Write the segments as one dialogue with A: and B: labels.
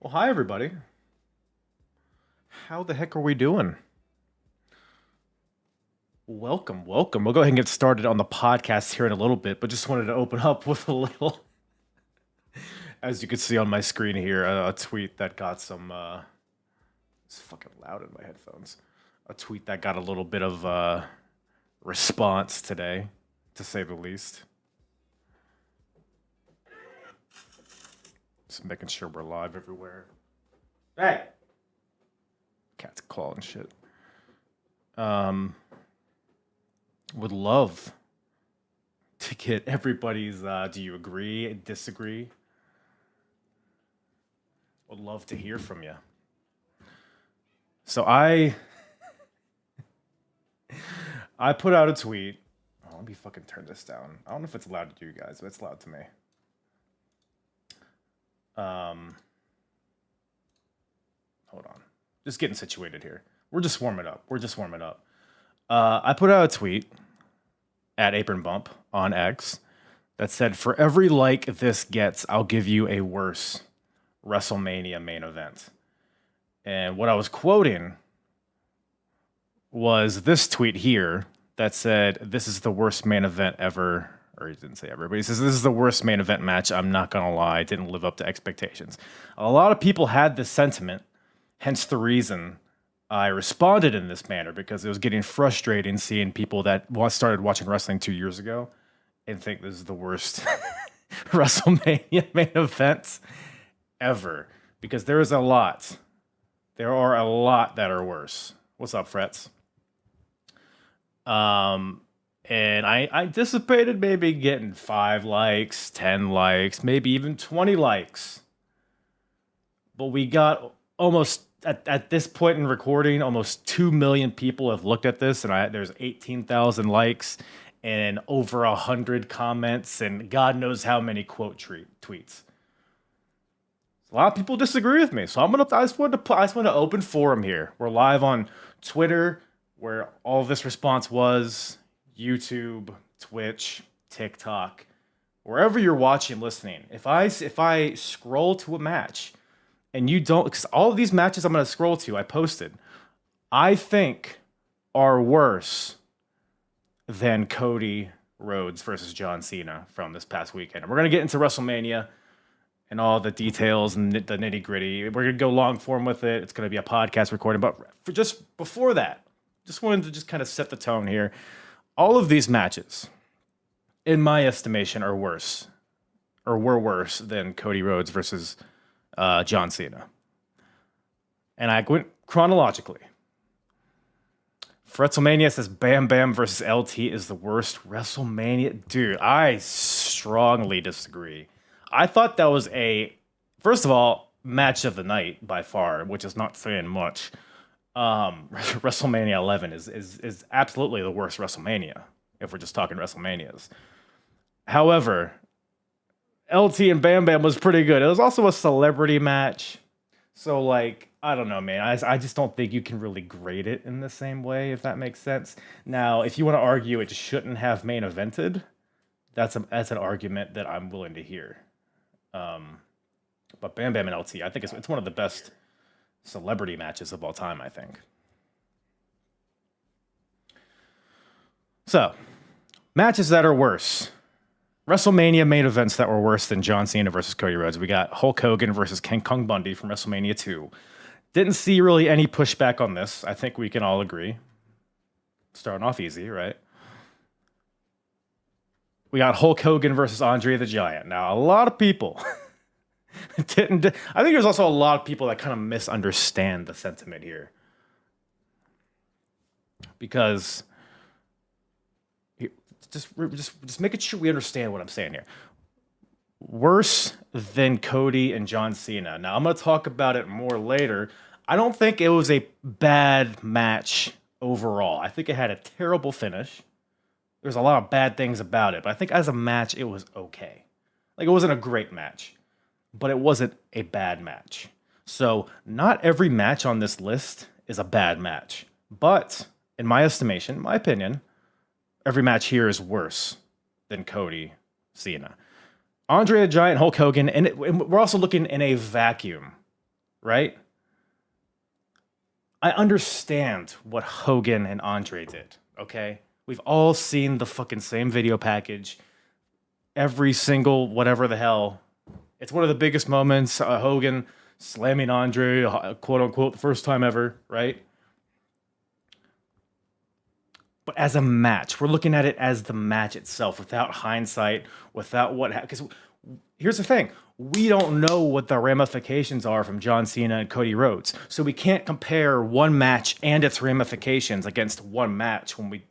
A: Well, hi, everybody. How the heck are we doing? Welcome, welcome. We'll go ahead and get started on the podcast here in a little bit, but just wanted to open up with a little, as you can see on my screen here, a tweet that got some, it's fucking loud in my headphones. A tweet that got a little bit of response today, to say the least. Just making sure we're live everywhere. Hey! Cat's clawing shit. Would love to get everybody's, do you agree, disagree? Would love to hear from you. So I put out a tweet. Oh, let me fucking turn this down. I don't know if it's loud to you guys, but it's loud to me. Hold on. Just getting situated here. We're just warming up. I put out a tweet at APRON Bump on X that said, "For every like this gets, I'll give you a worse WrestleMania main event." And what I was quoting was this tweet here that said, "This is the worst main event ever." Or he didn't say ever, but he says, "This is the worst main event match. I'm not going to lie. It didn't live up to expectations." A lot of people had this sentiment, hence the reason I responded in this manner, because it was getting frustrating seeing people that started watching wrestling 2 years ago and think this is the worst WrestleMania main event ever. Because there is a lot. There are a lot that are worse. What's up, Frets? And I anticipated maybe getting 5 likes, 10 likes, maybe even 20 likes. But we got almost, at this point in recording, almost 2 million people have looked at this, and there's 18,000 likes and over 100 comments, and God knows how many quote tweets. A lot of people disagree with me, so I just want to open forum here. We're live on Twitter, where all this response was, YouTube, Twitch, TikTok, wherever you're watching, listening. If I scroll to a match and you don't, because all of these matches I'm going to scroll to, I posted, I think are worse than Cody Rhodes versus John Cena from this past weekend. And we're going to get into WrestleMania and all the details and the nitty gritty. We're going to go long form with it. It's going to be a podcast recording. But for just before that, just wanted to just kind of set the tone here. All of these matches, in my estimation, are worse, or were worse than Cody Rhodes versus John Cena. And I went chronologically. WrestleMania says Bam Bam versus LT is the worst WrestleMania. Dude, I strongly disagree. I thought that was first of all, match of the night by far, which is not saying much. WrestleMania 11 is absolutely the worst WrestleMania, if we're just talking WrestleManias. However, LT and Bam Bam was pretty good. It was also a celebrity match. So, like, I don't know, man. I just don't think you can really grade it in the same way, if that makes sense. Now, if you want to argue it shouldn't have main evented, that's an argument that I'm willing to hear. But Bam Bam and LT, I think it's one of the best celebrity matches of all time, I think. So, matches that are worse. WrestleMania main events that were worse than John Cena versus Cody Rhodes. We got Hulk Hogan versus King Kong Bundy from WrestleMania 2. Didn't see really any pushback on this. I think we can all agree. Starting off easy, right? We got Hulk Hogan versus Andre the Giant. Now, a lot of people didn't. I think there's also a lot of people that kind of misunderstand the sentiment here, because just making sure we understand what I'm saying here. Worse than Cody and John Cena. Now, I'm going to talk about it more later. I don't think it was a bad match overall. I think it had a terrible finish. There's a lot of bad things about it, but I think as a match, it was okay. Like, it wasn't a great match, but it wasn't a bad match. So, not every match on this list is a bad match. But, in my estimation, my opinion, every match here is worse than Cody Cena. Andre the Giant, Hulk Hogan, and we're also looking in a vacuum. right? I understand what Hogan and Andre did, okay? We've all seen the fucking same video package. Every single whatever the hell. It's one of the biggest moments. Hogan slamming Andre, quote unquote, the first time ever, right? But as a match, we're looking at it as the match itself, without hindsight, without what. Because here's the thing: we don't know what the ramifications are from John Cena and Cody Rhodes, so we can't compare one match and its ramifications against one match when we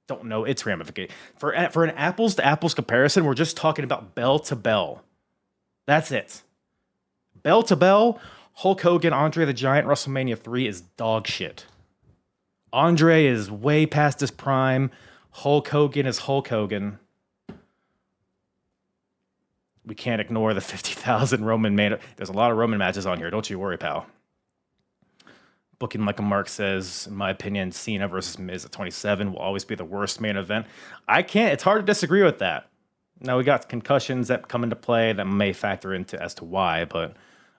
A: don't know its ramifications. For an apples to apples comparison, we're just talking about bell to bell. That's it. Bell to bell, Hulk Hogan, Andre the Giant, WrestleMania 3 is dog shit. Andre is way past his prime. Hulk Hogan is Hulk Hogan. We can't ignore the 50,000 Roman There's a lot of Roman matches on here. Don't you worry, pal. Booking like a Mark says, in my opinion, Cena versus Miz at 27 will always be the worst main event. It's hard to disagree with that. Now, we got concussions that come into play that may factor into as to why, but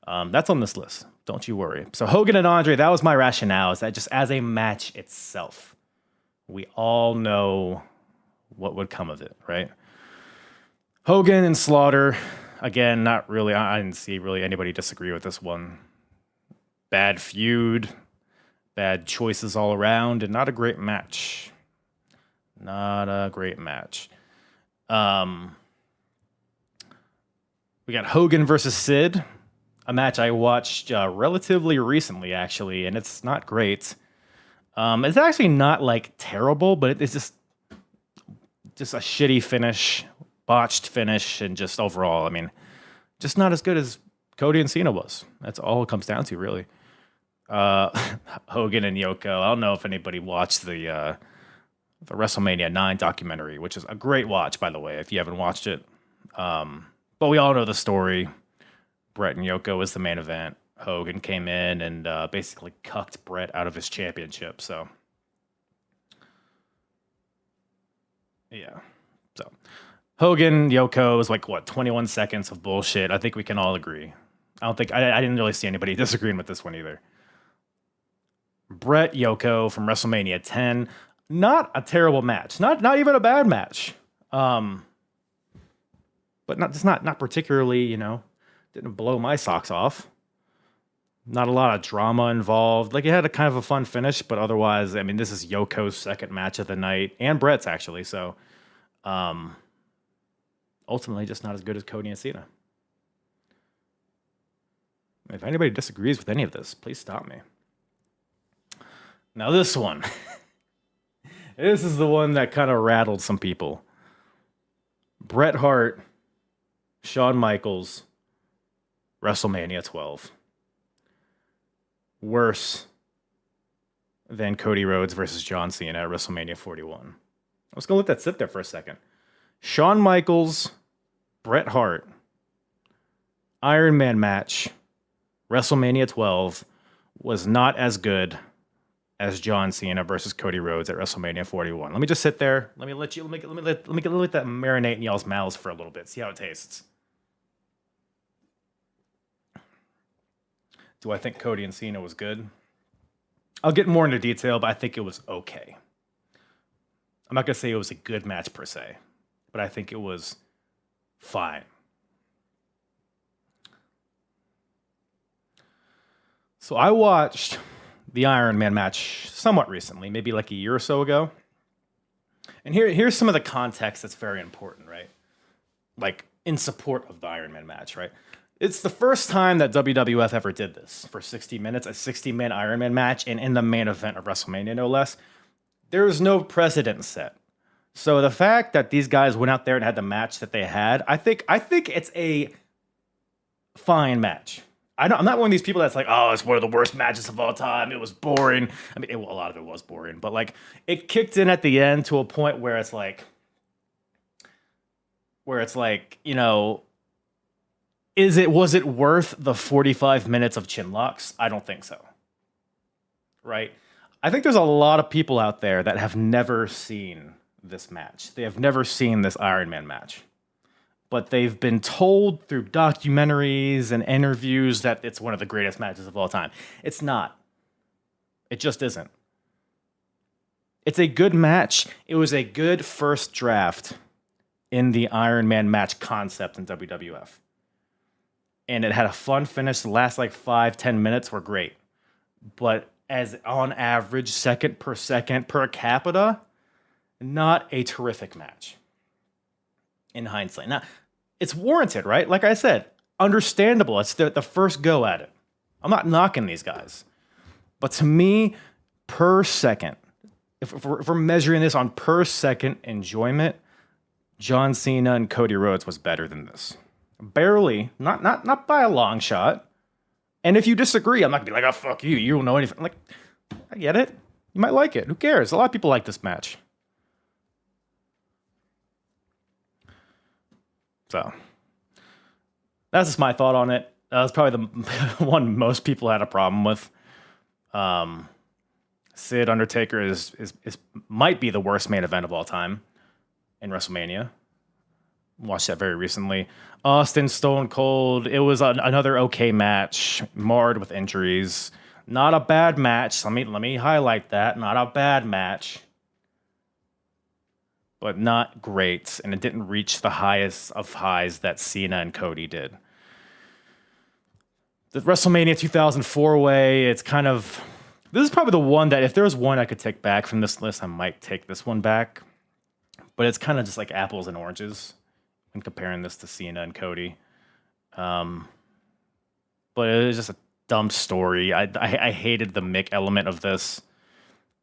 A: that's on this list. Don't you worry. So Hogan and Andre, that was my rationale, is that just as a match itself, we all know what would come of it, right? Hogan and Slaughter, again, not really. I didn't see really anybody disagree with this one. Bad feud, bad choices all around, and not a great match. Not a great match. We got Hogan versus Sid, a match I watched relatively recently, actually, and it's not great. It's actually not like terrible, but it's just a shitty finish, botched finish, and just overall, I mean, just not as good as Cody and Cena was. That's all it comes down to, really. Hogan and Yoko. I don't know if anybody watched the WrestleMania 9 documentary, which is a great watch, by the way, if you haven't watched it. But we all know the story. Bret and Yoko was the main event. Hogan came in and basically cucked Bret out of his championship. So, yeah. So, Hogan, Yoko was like, 21 seconds of bullshit. I think we can all agree. I didn't really see anybody disagreeing with this one either. Bret, Yoko from WrestleMania 10. Not a terrible match. Not even a bad match. But not particularly, didn't blow my socks off. Not a lot of drama involved. Like, it had a kind of a fun finish, but otherwise, I mean, this is Yoko's second match of the night, and Bret's actually, so ultimately just not as good as Cody and Cena. If anybody disagrees with any of this, please stop me. Now this one. This is the one that kind of rattled some people. Bret Hart, Shawn Michaels, WrestleMania 12. Worse than Cody Rhodes versus John Cena at WrestleMania 41. I was going to let that sit there for a second. Shawn Michaels, Bret Hart, Iron Man match, WrestleMania 12 was not as good as John Cena versus Cody Rhodes at WrestleMania 41. Let me just sit there. Let me let that marinate in y'all's mouths for a little bit. See how it tastes. Do I think Cody and Cena was good? I'll get more into detail, but I think it was okay. I'm not going to say it was a good match per se, but I think it was fine. So I watched the Iron Man match somewhat recently, maybe like a year or so ago. And here's some of the context that's very important, right? Like, in support of the Iron Man match, right? It's the first time that WWF ever did this for 60 minutes, a 60-man Iron Man match, and in the main event of WrestleMania, no less. There was no precedent set. So the fact that these guys went out there and had the match that they had, I think it's a fine match. I'm not one of these people that's like, oh, it's one of the worst matches of all time. It was boring. I mean, a lot of it was boring, but like, it kicked in at the end to a point where it's like, was it worth the 45 minutes of chinlocks? I don't think so. Right? I think there's a lot of people out there that have never seen this match. They have never seen this Iron Man match. but they've been told through documentaries and interviews that it's one of the greatest matches of all time. It's not. It just isn't. It's a good match. It was a good first draft in the Iron Man match concept in WWF. And it had a fun finish. The last 5-10 minutes were great. But as on average, second per capita, not a terrific match. In hindsight. Now, it's warranted, right? Like I said, understandable. It's the first go at it. I'm not knocking these guys. But to me, per second, if we're measuring this on per second enjoyment, John Cena and Cody Rhodes was better than this. Barely, not by a long shot. And if you disagree, I'm not gonna be like, oh, fuck you, you don't know anything. Like, I get it. You might like it. Who cares? A lot of people like this match. So, that's just my thought on it. That's probably the one most people had a problem with. Sid Undertaker is might be the worst main event of all time in WrestleMania. Watched that very recently. Austin Stone Cold. It was another okay match, marred with injuries. Not a bad match. Let me highlight that. Not a bad match, but not great, and it didn't reach the highest of highs that Cena and Cody did. The WrestleMania 2004 way, it's kind of... This is probably the one that, if there was one I could take back from this list, I might take this one back. But it's kind of just like apples and oranges when comparing this to Cena and Cody. But it was just a dumb story. I hated the Mick element of this.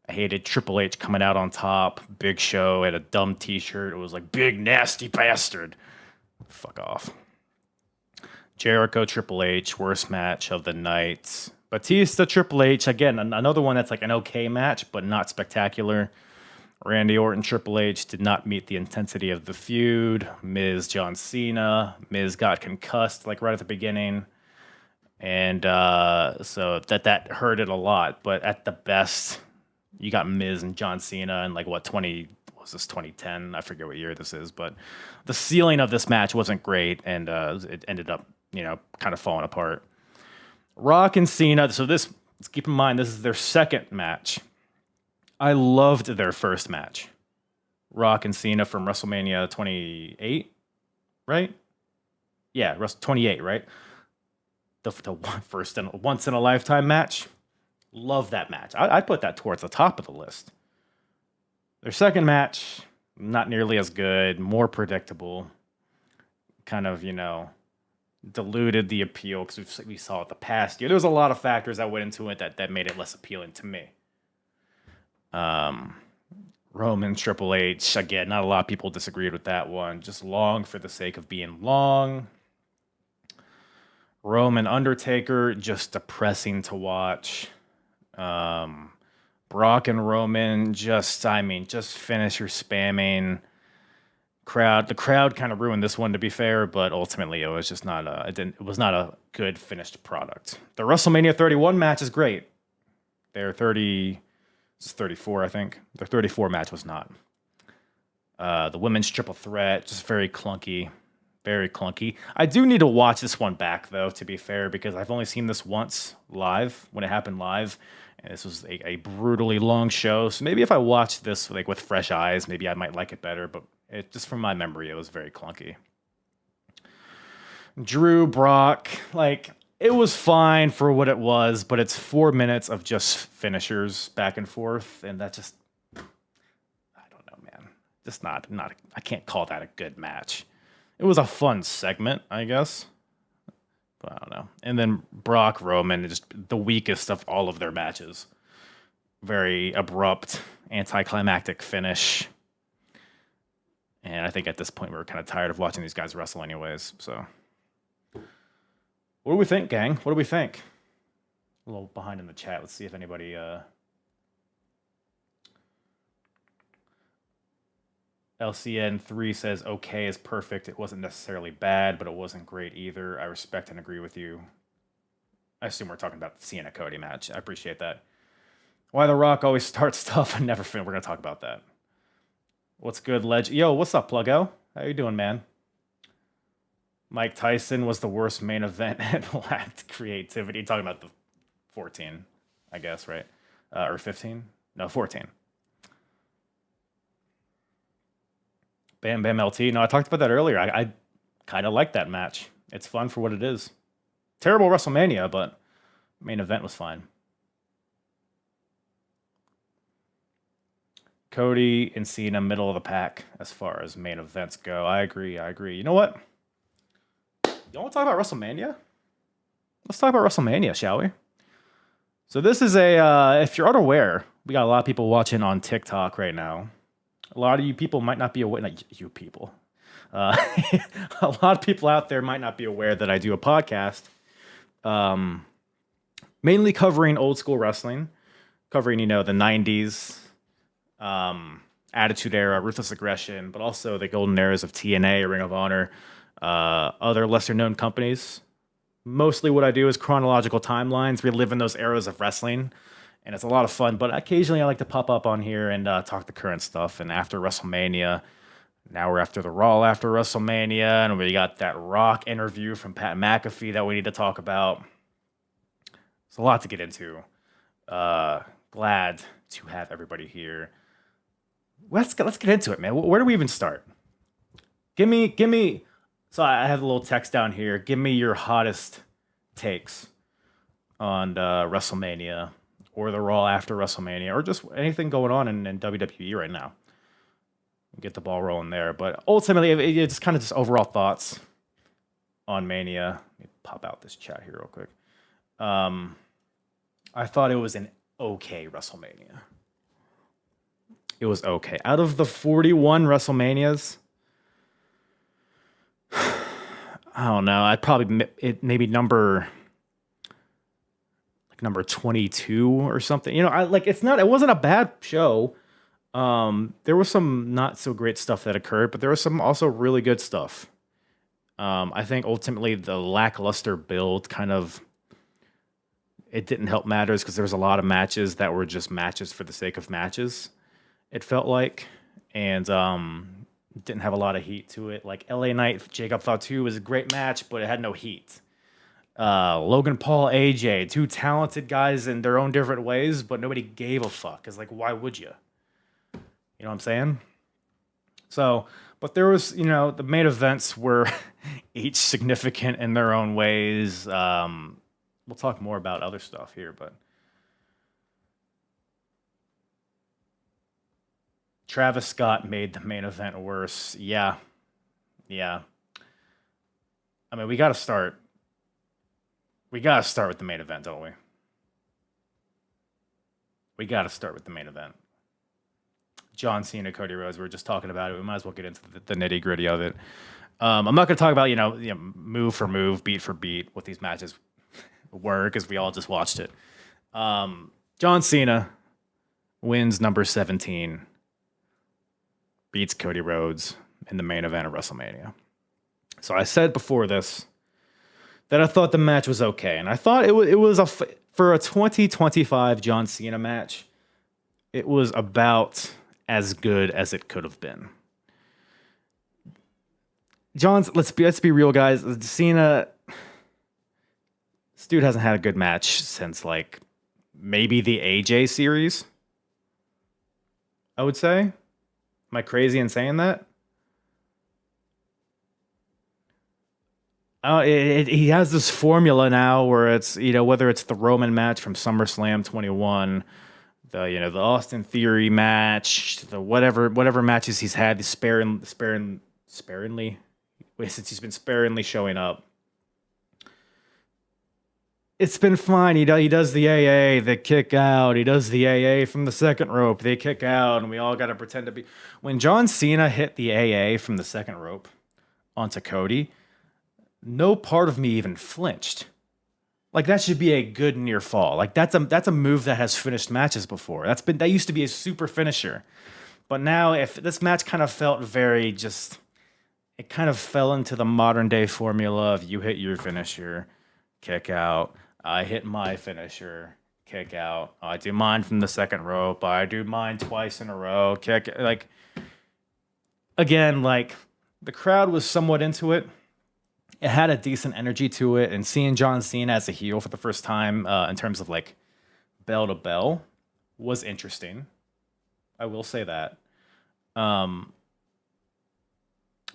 A: I hated Triple H coming out on top. Big Show had a dumb t-shirt. It was like, big nasty bastard. Fuck off. Jericho, Triple H, worst match of the night. Batista, Triple H, again, another one that's like an okay match, but not spectacular. Randy Orton, Triple H did not meet the intensity of the feud. Miz, John Cena. Miz got concussed like right at the beginning. And so that hurt it a lot. But at the best, you got Miz and John Cena in 2010? I forget what year this is. But the ceiling of this match wasn't great, and it ended up, kind of falling apart. Rock and Cena. So let's keep in mind, this is their second match. I loved their first match. Rock and Cena from WrestleMania 28, right? Yeah, 28, right? The first and once in a lifetime match. Love that match. I'd put that towards the top of the list. Their second match, not nearly as good, more predictable. Kind of, diluted the appeal because we saw it the past year. There was a lot of factors that went into it that made it less appealing to me. Roman, Triple H, again, not a lot of people disagreed with that one. Just long for the sake of being long. Roman, Undertaker, just depressing to watch. Brock and Roman, just finish your spamming. The crowd kind of ruined this one, to be fair, but ultimately it was just it was not a good finished product. The WrestleMania 31 match is great. Their 34, I think. Their 34 match was not. The women's triple threat, just very clunky. Very clunky. I do need to watch this one back, though, to be fair, because I've only seen this once live, when it happened live. And this was a brutally long show. So maybe if I watched this with fresh eyes, maybe I might like it better. But just from my memory, it was very clunky. Drew, Brock, it was fine for what it was, but it's 4 minutes of just finishers back and forth. And that just, I don't know, man. Just not I can't call that a good match. It was a fun segment, I guess. But I don't know. And then Brock, Roman, just the weakest of all of their matches. Very abrupt, anticlimactic finish. And I think at this point we were kind of tired of watching these guys wrestle anyways. So, what do we think, gang? What do we think? A little behind in the chat. Let's see if anybody... LCN3 says, okay is perfect. It wasn't necessarily bad, but it wasn't great either. I respect and agree with you. I assume we're talking about the Cena Cody match. I appreciate that. Why The Rock always starts stuff and never finish. We're going to talk about that. What's good, Yo, what's up, Pluggo? How you doing, man? Mike Tyson was the worst main event and lacked creativity. Talking about the 14, I guess, right? Or 15? No, 14. Bam Bam LT. No, I talked about that earlier. I kind of like that match. It's fun for what it is. Terrible WrestleMania, but main event was fine. Cody and Cena, middle of the pack as far as main events go. I agree. You know what? You want to talk about WrestleMania? Let's talk about WrestleMania, shall we? So this is if you're unaware, we got a lot of people watching on TikTok right now. A lot of you people might not be aware, not you people. A lot of people out there might not be aware that I do a podcast mainly covering old school wrestling, covering, the 90s, Attitude Era, Ruthless Aggression, but also the golden eras of TNA, Ring of Honor, other lesser known companies. Mostly what I do is chronological timelines. We live in those eras of wrestling, and it's a lot of fun. But occasionally I like to pop up on here and talk the current stuff. And after WrestleMania, now we're after the Raw after WrestleMania, and we got that Rock interview from Pat McAfee that we need to talk about. It's a lot to get into. Glad to have everybody here. Let's get into it, man. Where do we even start? Give me. So I have a little text down here. Give me your hottest takes on WrestleMania or the Raw after WrestleMania or just anything going on in WWE right now. Get the ball rolling there. But ultimately, it's kind of just overall thoughts on Mania. Let me pop out this chat here real quick. I thought it was an okay WrestleMania. It was okay. Out of the 41 WrestleManias, I don't know. I'd probably maybe number 22 or something. It wasn't a bad show. There was some not so great stuff that occurred, but there was some also really good stuff. I think ultimately the lackluster build it didn't help matters because there was a lot of matches that were just matches for the sake of matches. It felt like, and didn't have a lot of heat to it. Like LA Knight, Jacob Fatu was a great match, but it had no heat. Logan Paul, AJ, two talented guys in their own different ways, but nobody gave a fuck. It's like, why would you? You know what I'm saying? So, but there was, the main events were each significant in their own ways. We'll talk more about other stuff here, but Travis Scott made the main event worse. Yeah. I mean, we got to start with the main event, don't we? We got to start with the main event. John Cena, Cody Rhodes, we were just talking about it. We might as well get into the nitty gritty of it. I'm not going to talk about, move for move, beat for beat, what these matches were, because we all just watched it. John Cena wins number 17, beats Cody Rhodes in the main event of WrestleMania. So I said before this that I thought the match was okay, and I thought it was for a 2025 John Cena match, it was about as good as it could have been. Let's be real, guys. Cena, this dude hasn't had a good match since maybe the AJ series, I would say. Am I crazy in saying that? He has this formula now where it's, whether it's the Roman match from SummerSlam 21, the Austin Theory match, the whatever matches he's had, sparingly, since he's been sparingly showing up. It's been fine. He does the AA, the kick out. He does the AA from the second rope. They kick out, and we all got to pretend to be. When John Cena hit the AA from the second rope onto Cody, no part of me even flinched. That should be a good near fall. That's a move that has finished matches before. That used to be a super finisher. But now, if this match kind of felt very just, it kind of fell into the modern day formula of you hit your finisher, kick out. I hit my finisher, kick out. I do mine from the second rope. I do mine twice in a row, kick. Again, the crowd was somewhat into it. It had a decent energy to it, and seeing John Cena as a heel for the first time in terms of like bell to bell was interesting. I will say that. Um,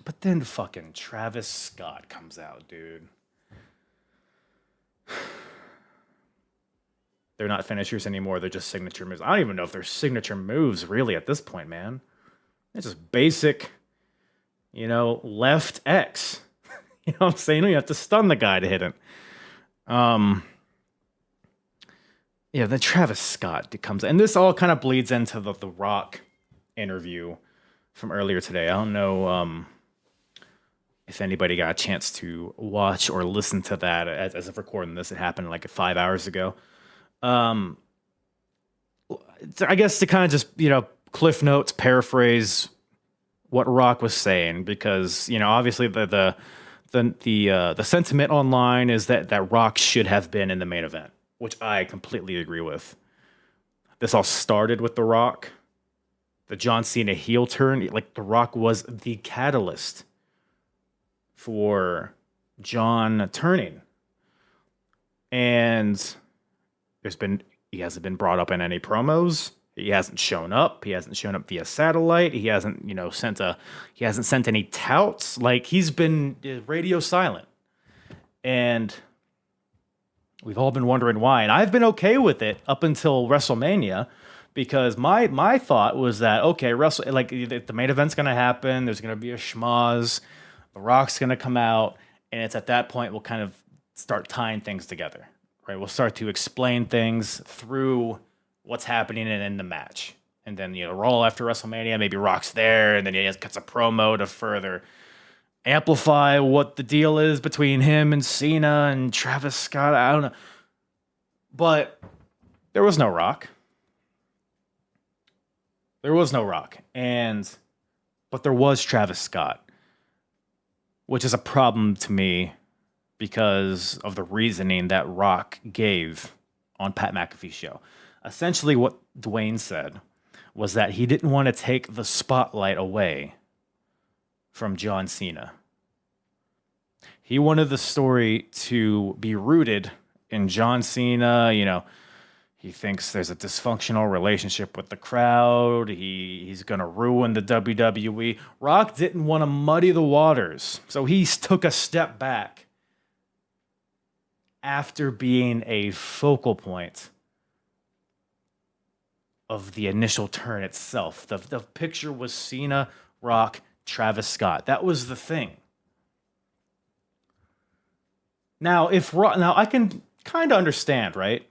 A: but then fucking Travis Scott comes out, dude. They're not finishers anymore. They're just signature moves. I don't even know if they're signature moves really at this point, man. It's just basic, left X. You know what I'm saying? You have to stun the guy to hit him. Yeah, then Travis Scott comes, and this all kind of bleeds into the Rock interview from earlier today. I don't know if anybody got a chance to watch or listen to that as of recording this. It happened like 5 hours ago. I guess to kind of just, cliff notes, paraphrase what Rock was saying, because, obviously the sentiment online is that Rock should have been in the main event, which I completely agree with. This all started with The Rock. The John Cena heel turn, like The Rock was the catalyst for John turning. And he hasn't been brought up in any promos. He hasn't shown up. He hasn't shown up via satellite. He hasn't, he hasn't sent any touts. Like, he's been radio silent. And we've all been wondering why. And I've been okay with it up until WrestleMania, because my thought was that, okay, the main event's going to happen. There's going to be a schmoz. The Rock's going to come out. And it's at that point we'll kind of start tying things together, right? We'll start to explain things through what's happening in the match. And then, roll after WrestleMania, maybe Rock's there, and then he cuts a promo to further amplify what the deal is between him and Cena and Travis Scott. I don't know. But there was no Rock. There was no Rock. But there was Travis Scott, which is a problem to me because of the reasoning that Rock gave on Pat McAfee's show. Essentially, what Dwayne said was that he didn't want to take the spotlight away from John Cena. He wanted the story to be rooted in John Cena. He thinks there's a dysfunctional relationship with the crowd. He's going to ruin the WWE. Rock didn't want to muddy the waters, so he took a step back after being a focal point of the initial turn itself. The picture was Cena, Rock, Travis Scott. That was the thing. Now, I can kind of understand, right?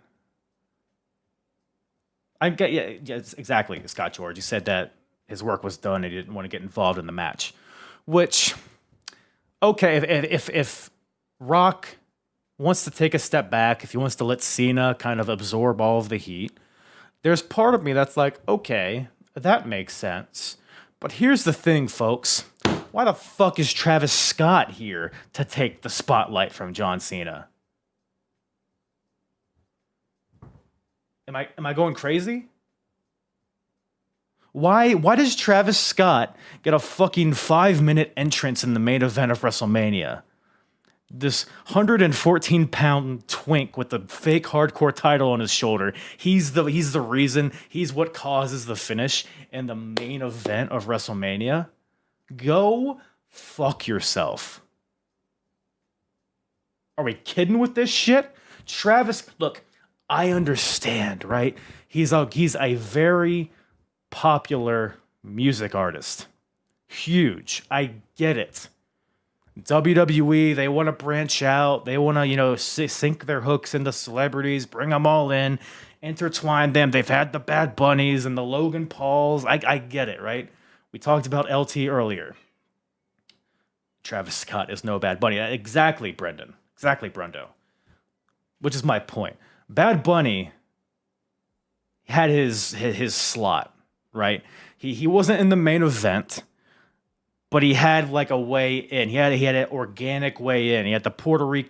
A: Yes, exactly, Scott George. He said that his work was done and he didn't want to get involved in the match. Which, okay, if Rock wants to take a step back, if he wants to let Cena kind of absorb all of the heat, there's part of me that's like, okay, that makes sense. But here's the thing, folks. Why the fuck is Travis Scott here to take the spotlight from John Cena? Am I going crazy? Why does Travis Scott get a fucking 5-minute entrance in the main event of WrestleMania? This 114-pound twink with the fake hardcore title on his shoulder. He's the reason. He's what causes the finish in the main event of WrestleMania. Go fuck yourself. Are we kidding with this shit? Travis, look, I understand, right? He's a very popular music artist. Huge. I get it. WWE, they want to branch out. They want to, sink their hooks into celebrities, bring them all in, intertwine them. They've had the Bad Bunnies and the Logan Pauls. I get it, right? We talked about LT earlier. Travis Scott is no Bad Bunny. Exactly, Brendan. Exactly, Brundo. Which is my point. Bad Bunny had his slot, right? He wasn't in the main event, but he had like a way in. He had an organic way in. He had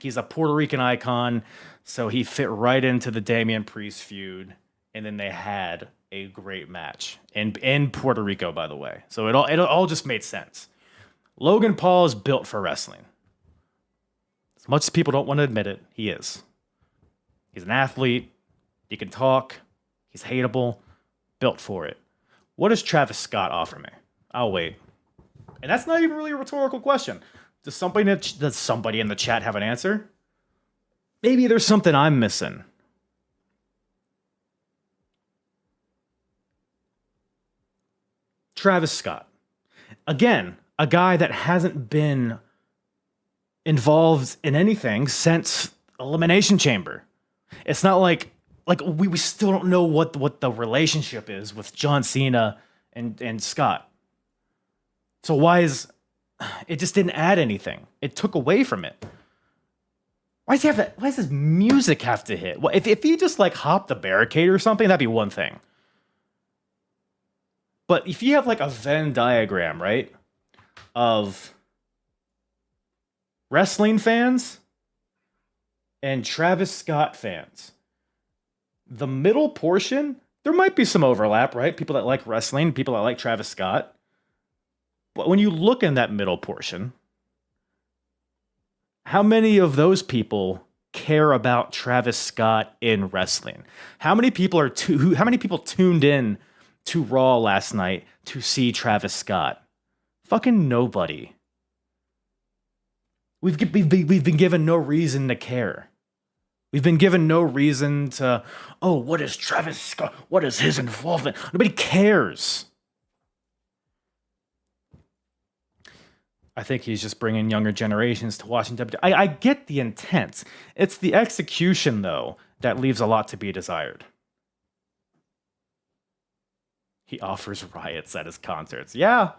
A: he's a Puerto Rican icon, so he fit right into the Damian Priest feud. And then they had a great match in Puerto Rico, by the way. So it all just made sense. Logan Paul is built for wrestling. As much as people don't want to admit it, he is. He's an athlete. He can talk. He's hateable. Built for it. What does Travis Scott offer me? I'll wait. And that's not even really a rhetorical question. Does somebody in the chat have an answer? Maybe there's something I'm missing. Travis Scott. Again, a guy that hasn't been involved in anything since Elimination Chamber. It's not like we still don't know what the relationship is with John Cena and Scott. So why is it just didn't add anything? It took away from it. Why does his music have to hit? Well, if he just like hopped the barricade or something, that'd be one thing. But if you have like a Venn diagram, right, of wrestling fans and Travis Scott fans, the middle portion, there might be some overlap, right? People that like wrestling, people that like Travis Scott. But when you look in that middle portion, how many of those people care about Travis Scott in wrestling? How many people tuned in to Raw last night to see Travis Scott? Fucking nobody. We've been given no reason to care. We've been given no reason to, what is Travis Scott? What is his involvement? Nobody cares. I think he's just bringing younger generations to watching WWE. I get the intent. It's the execution, though, that leaves a lot to be desired. He offers riots at his concerts. Yeah,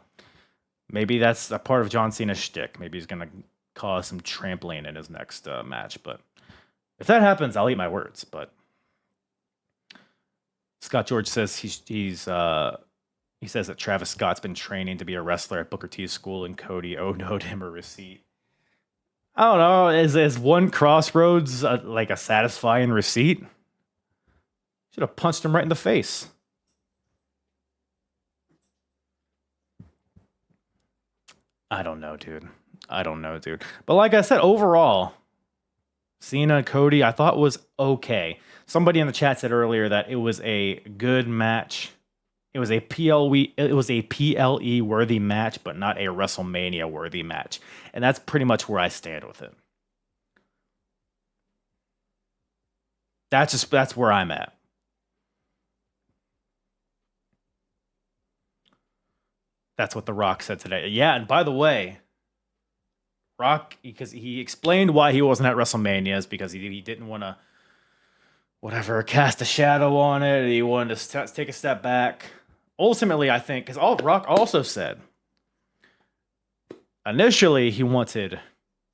A: maybe that's a part of John Cena's shtick. Maybe he's going to cause some trampling in his next match. But if that happens, I'll eat my words. But Scott George says he says that Travis Scott's been training to be a wrestler at Booker T's school, and Cody owed him a receipt. I don't know. Is one Crossroads like a satisfying receipt? Should have punched him right in the face. I don't know, dude. But like I said, overall, Cena, Cody, I thought was okay. Somebody in the chat said earlier that it was a good match. It was a PLE worthy match, but not a WrestleMania worthy match. And that's pretty much where I stand with it. That's where I'm at. That's what The Rock said today. Yeah, and by the way, Rock, because he explained why he wasn't at WrestleMania, is because he didn't want to, cast a shadow on it. He wanted to take a step back. Ultimately, I think, because Rock also said, initially he wanted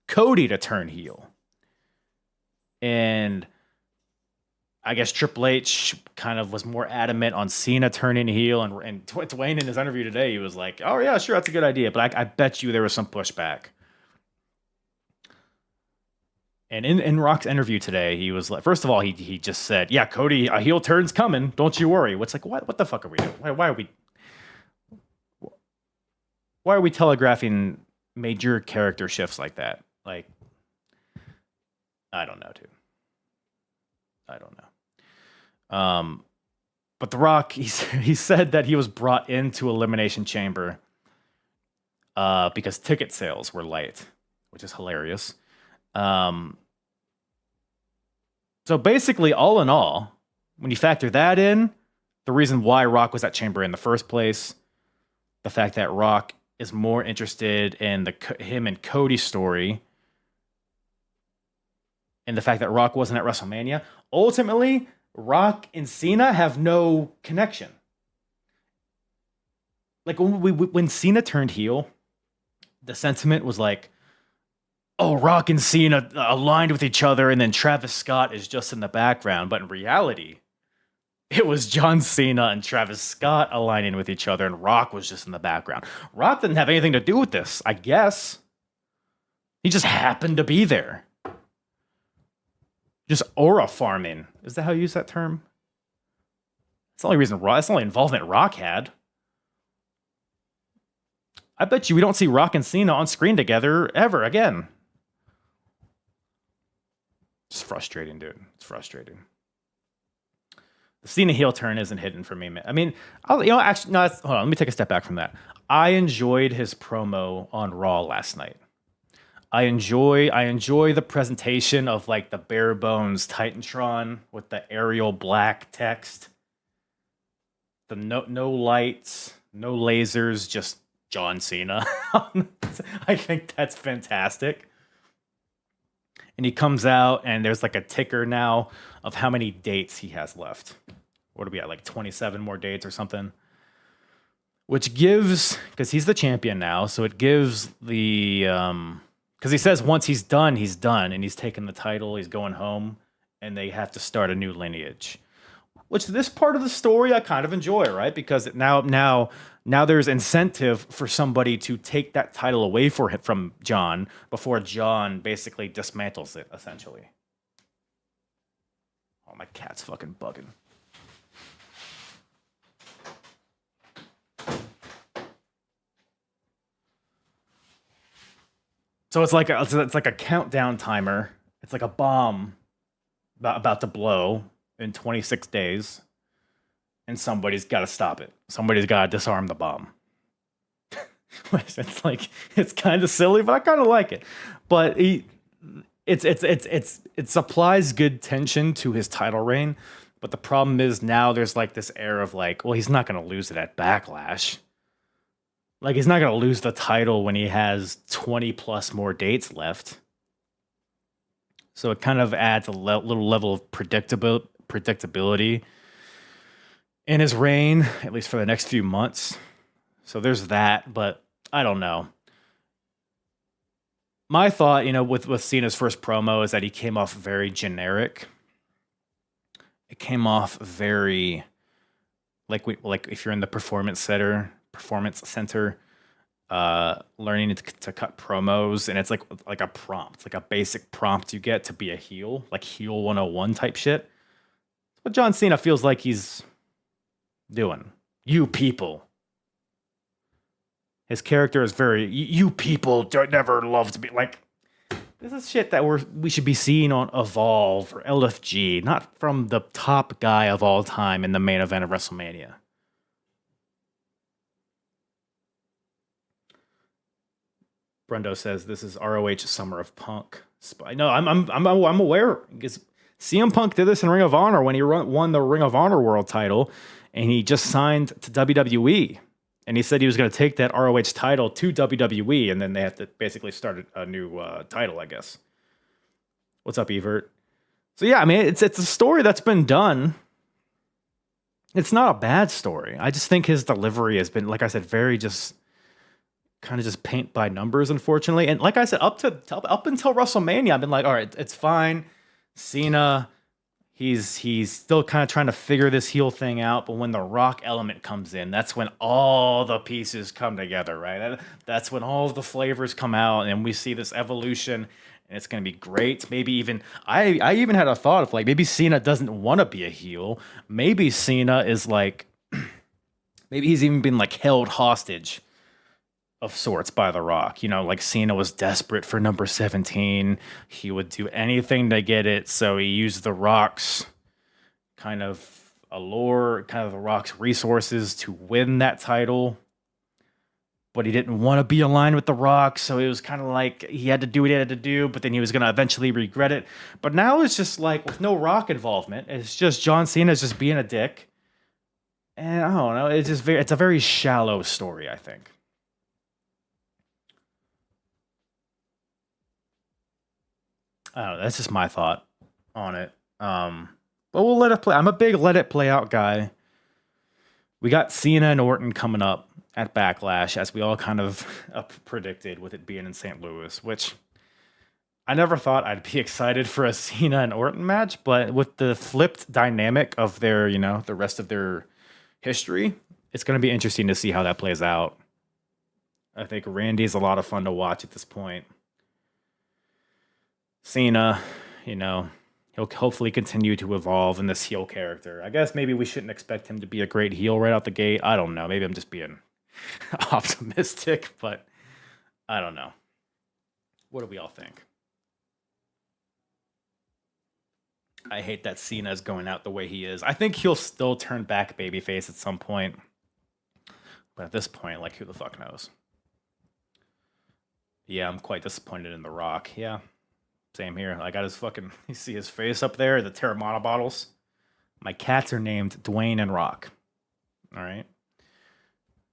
A: Cody to turn heel. And I guess Triple H kind of was more adamant on Cena turning heel. And Dwayne in his interview today, he was like, oh yeah, sure, that's a good idea. But I bet you there was some pushback. And in Rock's interview today, he was like, first of all, he just said, yeah, Cody, a heel turn's coming. Don't you worry. What's like, what the fuck are we doing? Why are we telegraphing major character shifts like that? Like, I don't know, dude. I don't know. But The Rock, he said that he was brought into Elimination Chamber because ticket sales were light, which is hilarious. So basically, all in all, when you factor that in, the reason why Rock was at Chamber in the first place, the fact that Rock is more interested in him and Cody story, and the fact that Rock wasn't at WrestleMania, ultimately, Rock and Cena have no connection. Like when Cena turned heel, the sentiment was like, oh, Rock and Cena aligned with each other, and then Travis Scott is just in the background. But in reality, it was John Cena and Travis Scott aligning with each other, and Rock was just in the background. Rock didn't have anything to do with this, I guess. He just happened to be there. Just aura farming. Is that how you use that term? That's the only reason that's the only involvement Rock had. I bet you we don't see Rock and Cena on screen together ever again. It's frustrating, dude. It's frustrating. The Cena heel turn isn't hidden for me, man. I mean, actually, no. Hold on. Let me take a step back from that. I enjoyed his promo on Raw last night. I enjoy the presentation of like the bare bones Titantron with the Arial black text, the no lights, no lasers, just John Cena. I think that's fantastic. And he comes out and there's like a ticker now of how many dates he has left. What are we at? Like 27 more dates or something. Which gives, because he's the champion now, so it gives the because he says once he's done, and he's taken the title, he's going home, and they have to start a new lineage. Which this part of the story I kind of enjoy, right? Because now there's incentive for somebody to take that title away from John before John basically dismantles it, essentially. Oh, my cat's fucking bugging. So it's like a countdown timer. It's like a bomb about to blow in 26 days, and somebody's got to stop it. Somebody's got to disarm the bomb. It's kind of silly, but I kind of like it. But it supplies good tension to his title reign. But the problem is now there's like this air of like, well, he's not going to lose it at Backlash. Like, he's not going to lose the title when he has 20 plus more dates left. So it kind of adds a little level of predictability in his reign, at least for the next few months. So there's that, but I don't know. My thought, with Cena's first promo is that he came off very generic. It came off very like if you're in the performance center, learning to cut promos, and it's like a prompt, like a basic prompt you get to be a heel, like heel 101 type shit. That's what John Cena feels like he's doing. You people. His character is very, you people don't never love to be like, this is shit that we should be seeing on Evolve or LFG, not from the top guy of all time in the main event of WrestleMania. Brendo says this is ROH Summer of Punk. No, I'm aware because CM Punk did this in Ring of Honor when he won the Ring of Honor World Title, and he just signed to WWE, and he said he was going to take that ROH title to WWE, and then they have to basically start a new title, I guess. What's up, Evert? So yeah, I mean it's a story that's been done. It's not a bad story. I just think his delivery has been, like I said, very just kind of just paint by numbers, unfortunately. And like I said, up until WrestleMania, I've been like, all right, it's fine. Cena, he's still kind of trying to figure this heel thing out. But when the Rock element comes in, that's when all the pieces come together, right? That's when all of the flavors come out, and we see this evolution, and it's going to be great. Maybe even I even had a thought of like maybe Cena doesn't want to be a heel. Maybe Cena is like, maybe he's even been like held hostage of sorts by The Rock. Like Cena was desperate for number 17. He would do anything to get it. So he used The Rock's kind of allure, kind of The Rock's resources to win that title. But he didn't want to be aligned with The Rock. So it was kind of like he had to do what he had to do, but then he was going to eventually regret it. But now it's just like with no Rock involvement, it's just John Cena's just being a dick. And I don't know. It's a very shallow story, I think. I don't know. That's just my thought on it. But we'll let it play. I'm a big let it play out guy. We got Cena and Orton coming up at Backlash, as we all kind of predicted, with it being in St. Louis, which I never thought I'd be excited for a Cena and Orton match, but with the flipped dynamic of their, the rest of their history, it's going to be interesting to see how that plays out. I think Randy's a lot of fun to watch at this point. Cena, he'll hopefully continue to evolve in this heel character. I guess maybe we shouldn't expect him to be a great heel right out the gate. I don't know. Maybe I'm just being optimistic, but I don't know. What do we all think? I hate that Cena's going out the way he is. I think he'll still turn back babyface at some point. But at this point, like, who the fuck knows? Yeah, I'm quite disappointed in The Rock. Yeah, same here. I got his fucking, you see his face up there, the Terramana bottles. My cats are named Dwayne and Rock. All right.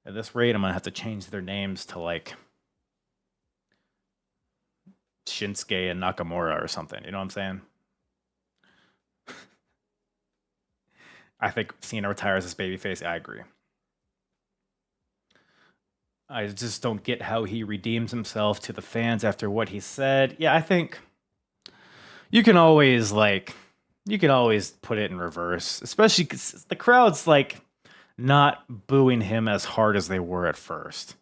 A: At this rate, I'm going to have to change their names to like Shinsuke and Nakamura or something. You know what I'm saying? I think Cena retires as babyface. I agree. I just don't get how he redeems himself to the fans after what he said. Yeah, I think you can always put it in reverse, especially because the crowd's like not booing him as hard as they were at first.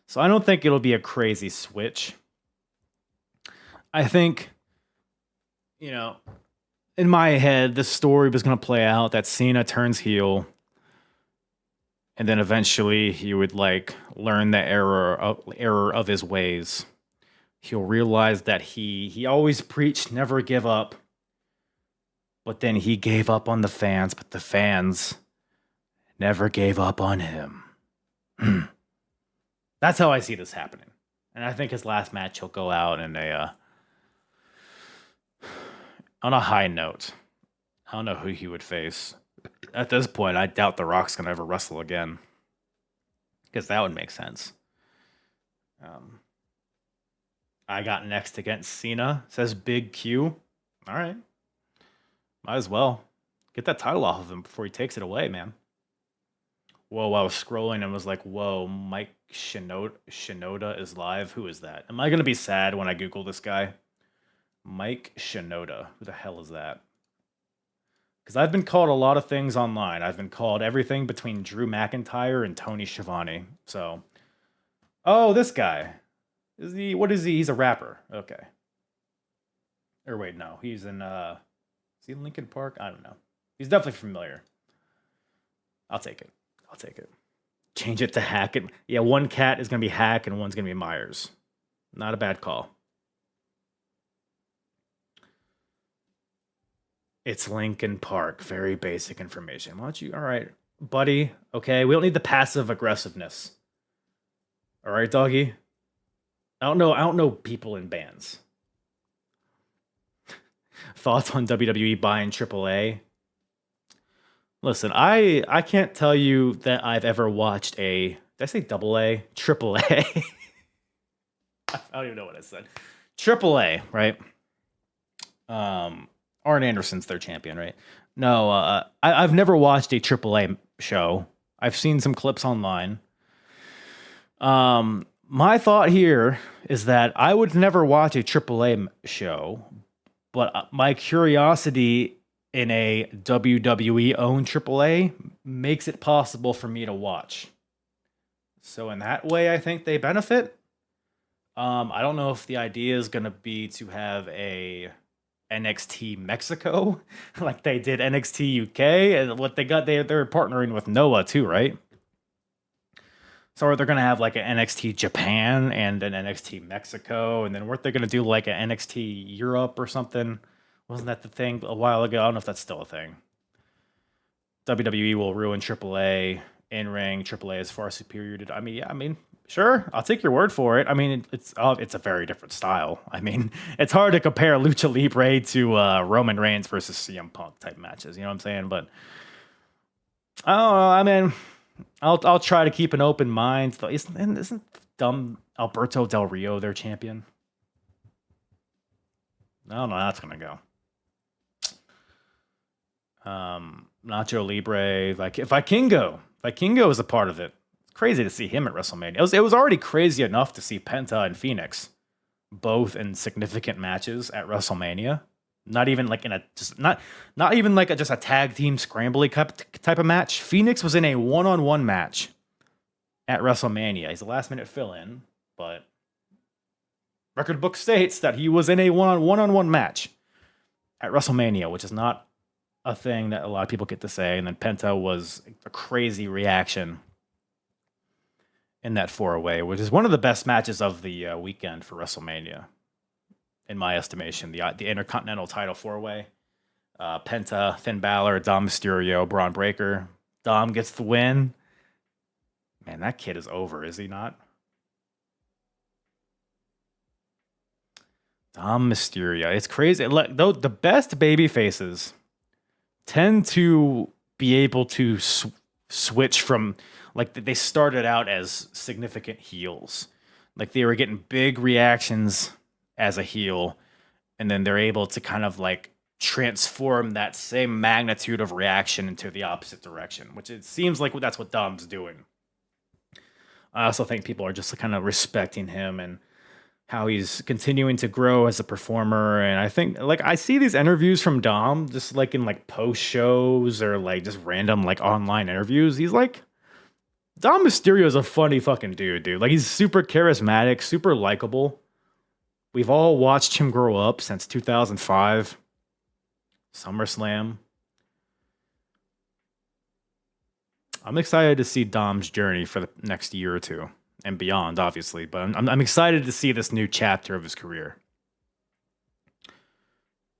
A: So I don't think it'll be a crazy switch. I think, in my head, the story was going to play out that Cena turns heel, and then eventually he would like learn the error of his ways. He'll realize that he always preached never give up, but then he gave up on the fans, but the fans never gave up on him. That's how I see this happening. And I think his last match he'll go out in on a high note. I don't know who he would face. At this point, I doubt The Rock's going to ever wrestle again. Because that would make sense. I got next against Cena. Says Big Q. All right. Might as well. Get that title off of him before he takes it away, man. Whoa, I was scrolling and was like, whoa, Mike Shinoda is live. Who is that? Am I going to be sad when I Google this guy? Mike Shinoda. Who the hell is that? Because I've been called a lot of things online. I've been called everything between Drew McIntyre and Tony Schiavone. So, oh, this guy. What is he? He's a rapper. Okay. Or wait, no. He's in, is he in Linkin Park? I don't know. He's definitely familiar. I'll take it. Change it to Hack. Yeah, one cat is going to be Hack and one's going to be Myers. Not a bad call. It's Linkin Park. Very basic information. Why don't you? All right, buddy. Okay, we don't need the passive aggressiveness. All right, doggy. I don't know people in bands. Thoughts on WWE buying AAA? Listen, I can't tell you that I've ever watched a. Did I say double A? Triple A. I don't even know what I said. Triple A, right? Arn Anderson's their champion, right? No, I've never watched a Triple A show. I've seen some clips online. My thought here is that I would never watch a Triple A show, but my curiosity in a WWE owned AAA makes it possible for me to watch. So in that way, I think they benefit. I don't know if the idea is going to be to have a NXT Mexico like they did NXT UK, and what they got, they're partnering with Noah too, right? So are they going to have like an NXT Japan and an NXT Mexico, and then weren't they going to do like an NXT Europe or something? Wasn't that the thing a while ago? I don't know if that's still a thing. WWE will ruin AAA in-ring. AAA is far superior to. I mean, sure, I'll take your word for it. I mean, it's a very different style. I mean, it's hard to compare Lucha Libre to Roman Reigns versus CM Punk type matches. You know what I'm saying? But I don't know. I mean, I'll try to keep an open mind. Isn't dumb Alberto Del Rio their champion? I don't know how that's gonna go. Nacho Libre, like if Vikingo is a part of it. It's crazy to see him at WrestleMania. It was already crazy enough to see Penta and Phoenix both in significant matches at WrestleMania. Not even like not even like just a tag team scrambly type of match. Phoenix was in a one-on-one match at WrestleMania. He's a last-minute fill-in, but record book states that he was in a one-on-one match at WrestleMania, which is not a thing that a lot of people get to say. And then Penta was a crazy reaction in that four-way, which is one of the best matches of the weekend for WrestleMania, in my estimation. The Intercontinental title four-way. Penta, Finn Balor, Dom Mysterio, Braun Breaker. Dom gets the win. Man, that kid is over, is he not? Dom Mysterio. It's crazy. Though the best baby faces tend to be able to switch from, like, they started out as significant heels. Like, they were getting big reactions as a heel, and then they're able to kind of like transform that same magnitude of reaction into the opposite direction, which it seems like that's what Dom's doing. I also think people are just kind of respecting him and how he's continuing to grow as a performer. And I think, like, I see these interviews from Dom just like in like post shows or like just random like online interviews. He's like, Dom Mysterio is a funny fucking dude. Like, he's super charismatic, super likable. We've all watched him grow up since 2005, SummerSlam. I'm excited to see Dom's journey for the next year or two and beyond, obviously. But I'm excited to see this new chapter of his career.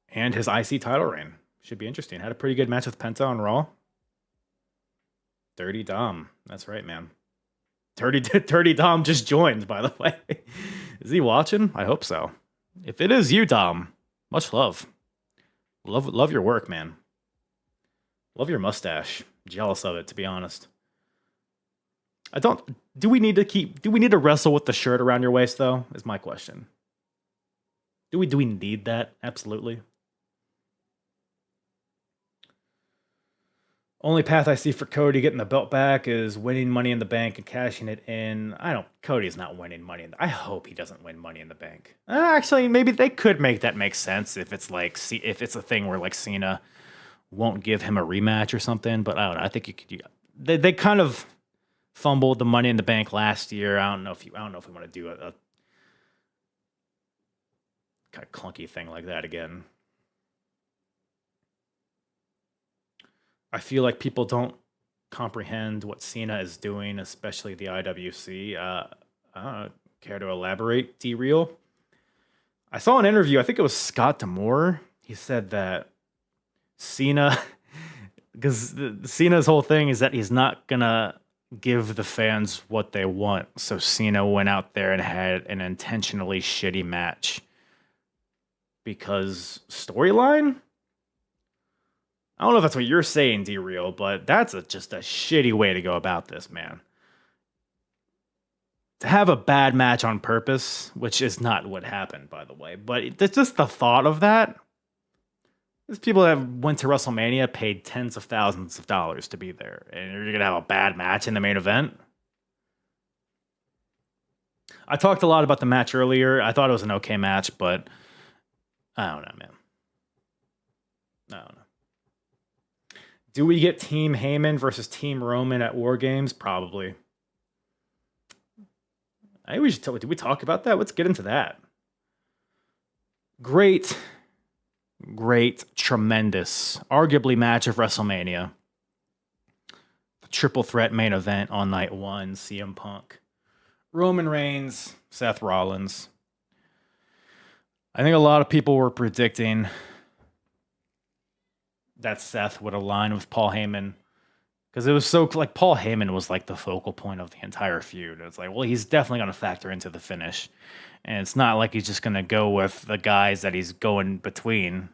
A: And his IC title reign. Should be interesting. Had a pretty good match with Penta on Raw. Dirty Dom. That's right, man. Dirty Dom just joined, by the way. Is he watching? I hope so. If it is you, Dom, much love. Love your work, man. Love your mustache. Jealous of it, to be honest. Do we need to wrestle with the shirt around your waist, though? Is my question. Do we need that? Absolutely. Only path I see for Cody getting the belt back is winning Money in the Bank and cashing it in. Cody's not winning Money I hope he doesn't win Money in the Bank. Actually, maybe they could make that make sense if it's like, if it's a thing where like Cena won't give him a rematch or something. But I don't know. I think you could. They kind of fumbled the Money in the Bank last year. I don't know if we want to do a kind of clunky thing like that again. I feel like people don't comprehend what Cena is doing, especially the IWC. Care to elaborate, D-Real? I saw an interview, I think it was Scott D'Amore. He said that Cena, because Cena's whole thing is that he's not going to give the fans what they want. So Cena went out there and had an intentionally shitty match. Because storyline? I don't know if that's what you're saying, D-Real, but that's just a shitty way to go about this, man. To have a bad match on purpose, which is not what happened, by the way, but it's just the thought of that. There's people that went to WrestleMania, paid tens of thousands of dollars to be there, and you're going to have a bad match in the main event? I talked a lot about the match earlier. I thought it was an okay match, but I don't know, man. I don't know. Do we get Team Heyman versus Team Roman at War Games? Probably. I think we should did we talk about that? Let's get into that. Great, tremendous, arguably match of WrestleMania. The triple threat main event on night one. CM Punk, Roman Reigns, Seth Rollins. I think a lot of people were predicting that Seth would align with Paul Heyman, because it was so like Paul Heyman was like the focal point of the entire feud. It's like, well, he's definitely going to factor into the finish, and it's not like he's just going to go with the guys that he's going between.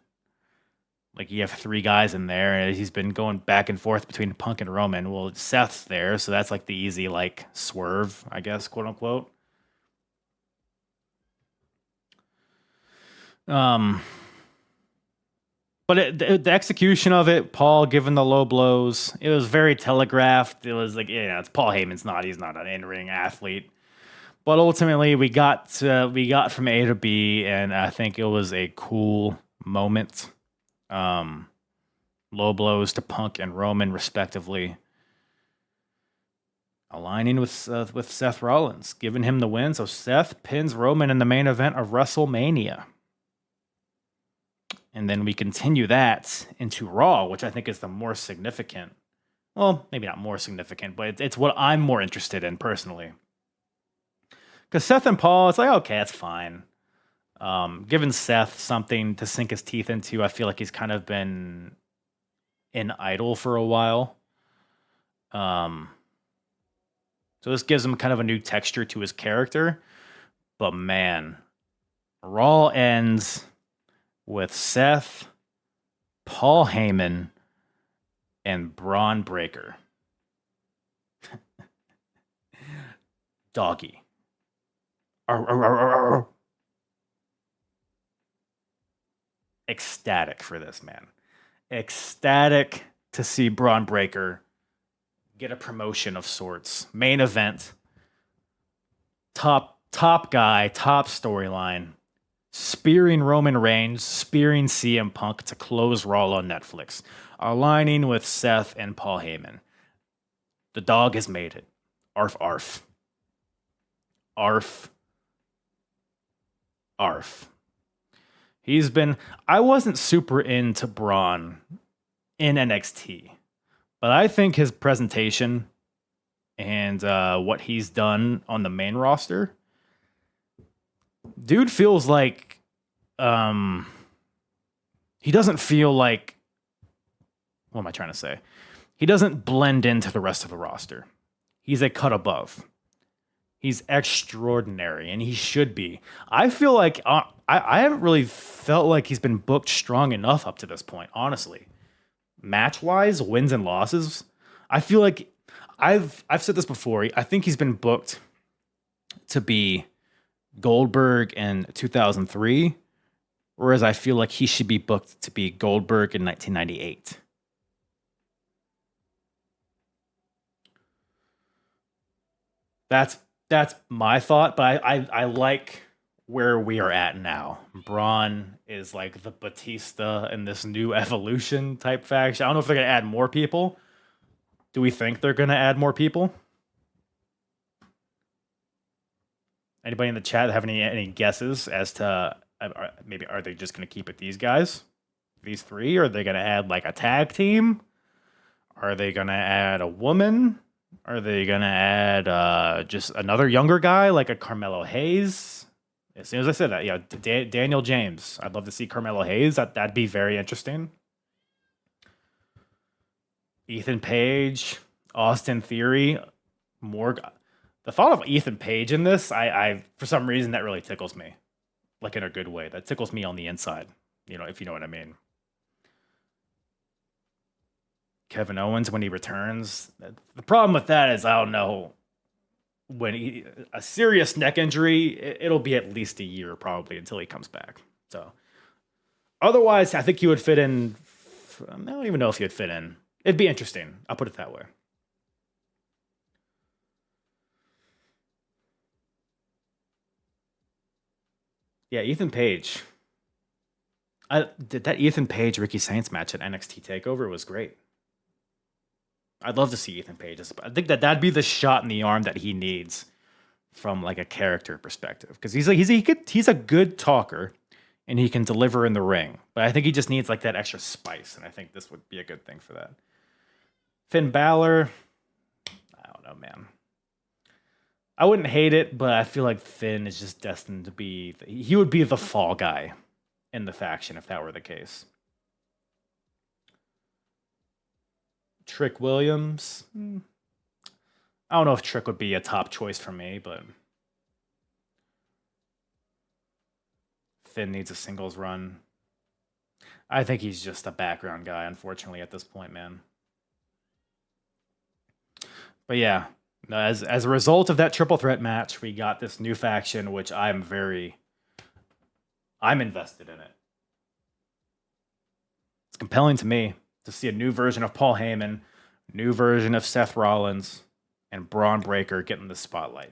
A: Like, you have three guys in there, and he's been going back and forth between Punk and Roman. Well, Seth's there, so that's like the easy like swerve, I guess, quote unquote. But the execution of it, Paul giving the low blows, it was very telegraphed. It was like, it's Paul Heyman's he's not an in-ring athlete. But ultimately, we got from A to B, and I think it was a cool moment. Low blows to Punk and Roman, respectively. Aligning with Seth Rollins, giving him the win. So Seth pins Roman in the main event of WrestleMania. And then we continue that into Raw, which I think is the more significant. Well, maybe not more significant, but it's what I'm more interested in personally. Because Seth and Paul, it's like, okay, that's fine. Giving Seth something to sink his teeth into. I feel like he's kind of been in idle for a while. So this gives him kind of a new texture to his character. But man, Raw ends with Seth, Paul Heyman, and Braun Breaker. Doggy. Arr, arr, arr, arr, arr. Ecstatic for this, man. Ecstatic to see Braun Breaker get a promotion of sorts. Main event. Top guy, top storyline. Spearing Roman Reigns, spearing CM Punk to close Raw on Netflix. Aligning with Seth and Paul Heyman. The dog has made it. Arf, arf. Arf. Arf. I wasn't super into Braun in NXT, but I think his presentation and what he's done on the main roster, dude feels like he doesn't feel like, what am I trying to say? He doesn't blend into the rest of the roster. He's a cut above. He's extraordinary, and he should be. I feel like I haven't really felt like he's been booked strong enough up to this point, honestly. Match-wise, wins and losses, I feel like I've said this before. I think he's been booked to be Goldberg in 2003, whereas I feel like he should be booked to be Goldberg in 1998. That's my thought, but I like where we are at now. Braun is like the Batista in this new evolution type faction. I don't know if they're gonna add more people. Do we think they're gonna add more people? Anybody in the chat have any guesses as to maybe are they just gonna keep it these guys, these three? Or are they gonna add like a tag team? Are they gonna add a woman? Are they gonna add just another younger guy like a Carmelo Hayes? As soon as I said that, yeah, Daniel James. I'd love to see Carmelo Hayes. That'd be very interesting. Ethan Page, Austin Theory, more. The thought of Ethan Page in this, I for some reason that really tickles me, like in a good way. That tickles me on the inside, if you know what I mean. Kevin Owens when he returns. The problem with that is I don't know when a serious neck injury. It'll be at least a year probably until he comes back. So otherwise, I think he would fit in. I don't even know if he would fit in. It'd be interesting. I'll put it that way. Yeah, Ethan Page. I did that Ethan Page Ricky Saints match at NXT Takeover was great. I'd love to see Ethan Page. I think that'd be the shot in the arm that he needs from like a character perspective, because he's a good talker and he can deliver in the ring, but I think he just needs like that extra spice, and I think this would be a good thing for that. Finn Balor, I don't know, man. I wouldn't hate it, but I feel like Finn is just destined to be. He would be the fall guy in the faction if that were the case. Trick Williams. I don't know if Trick would be a top choice for me, but Finn needs a singles run. I think he's just a background guy, unfortunately, at this point, man. But yeah, as a result of that triple threat match, we got this new faction, which I'm invested in it. It's compelling to me to see a new version of Paul Heyman, new version of Seth Rollins, and Braun Breaker getting the spotlight.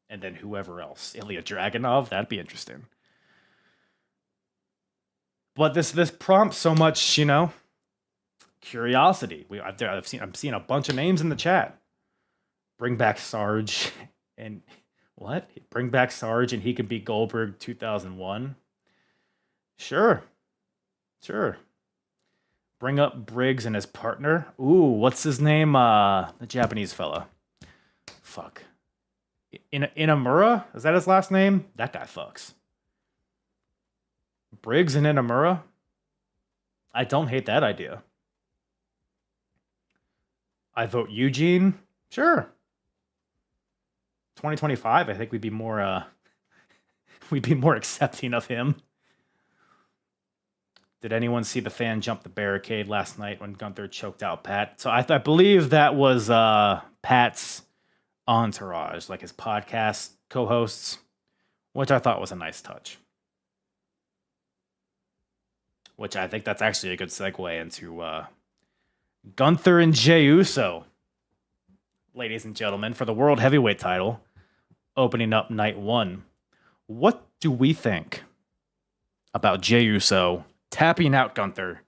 A: And then whoever else. Ilya Dragunov, that'd be interesting. But this prompts so much, curiosity. I'm seeing a bunch of names in the chat. Bring back Sarge and what? Bring back Sarge and he can be Goldberg 2001. Sure. Bring up Briggs and his partner. Ooh, what's his name? The Japanese fella. Fuck. Inamura? Is that his last name? That guy fucks. Briggs and Inamura? I don't hate that idea. I vote Eugene. Sure. 2025, I think we'd be more we'd be more accepting of him. Did anyone see the fan jump the barricade last night when Gunther choked out Pat? So I believe that was Pat's entourage, like his podcast co-hosts, which I thought was a nice touch. Which I think that's actually a good segue into Gunther and Jey Uso, ladies and gentlemen, for the World Heavyweight title, opening up night 1. What do we think about Jey Uso tapping out Gunther,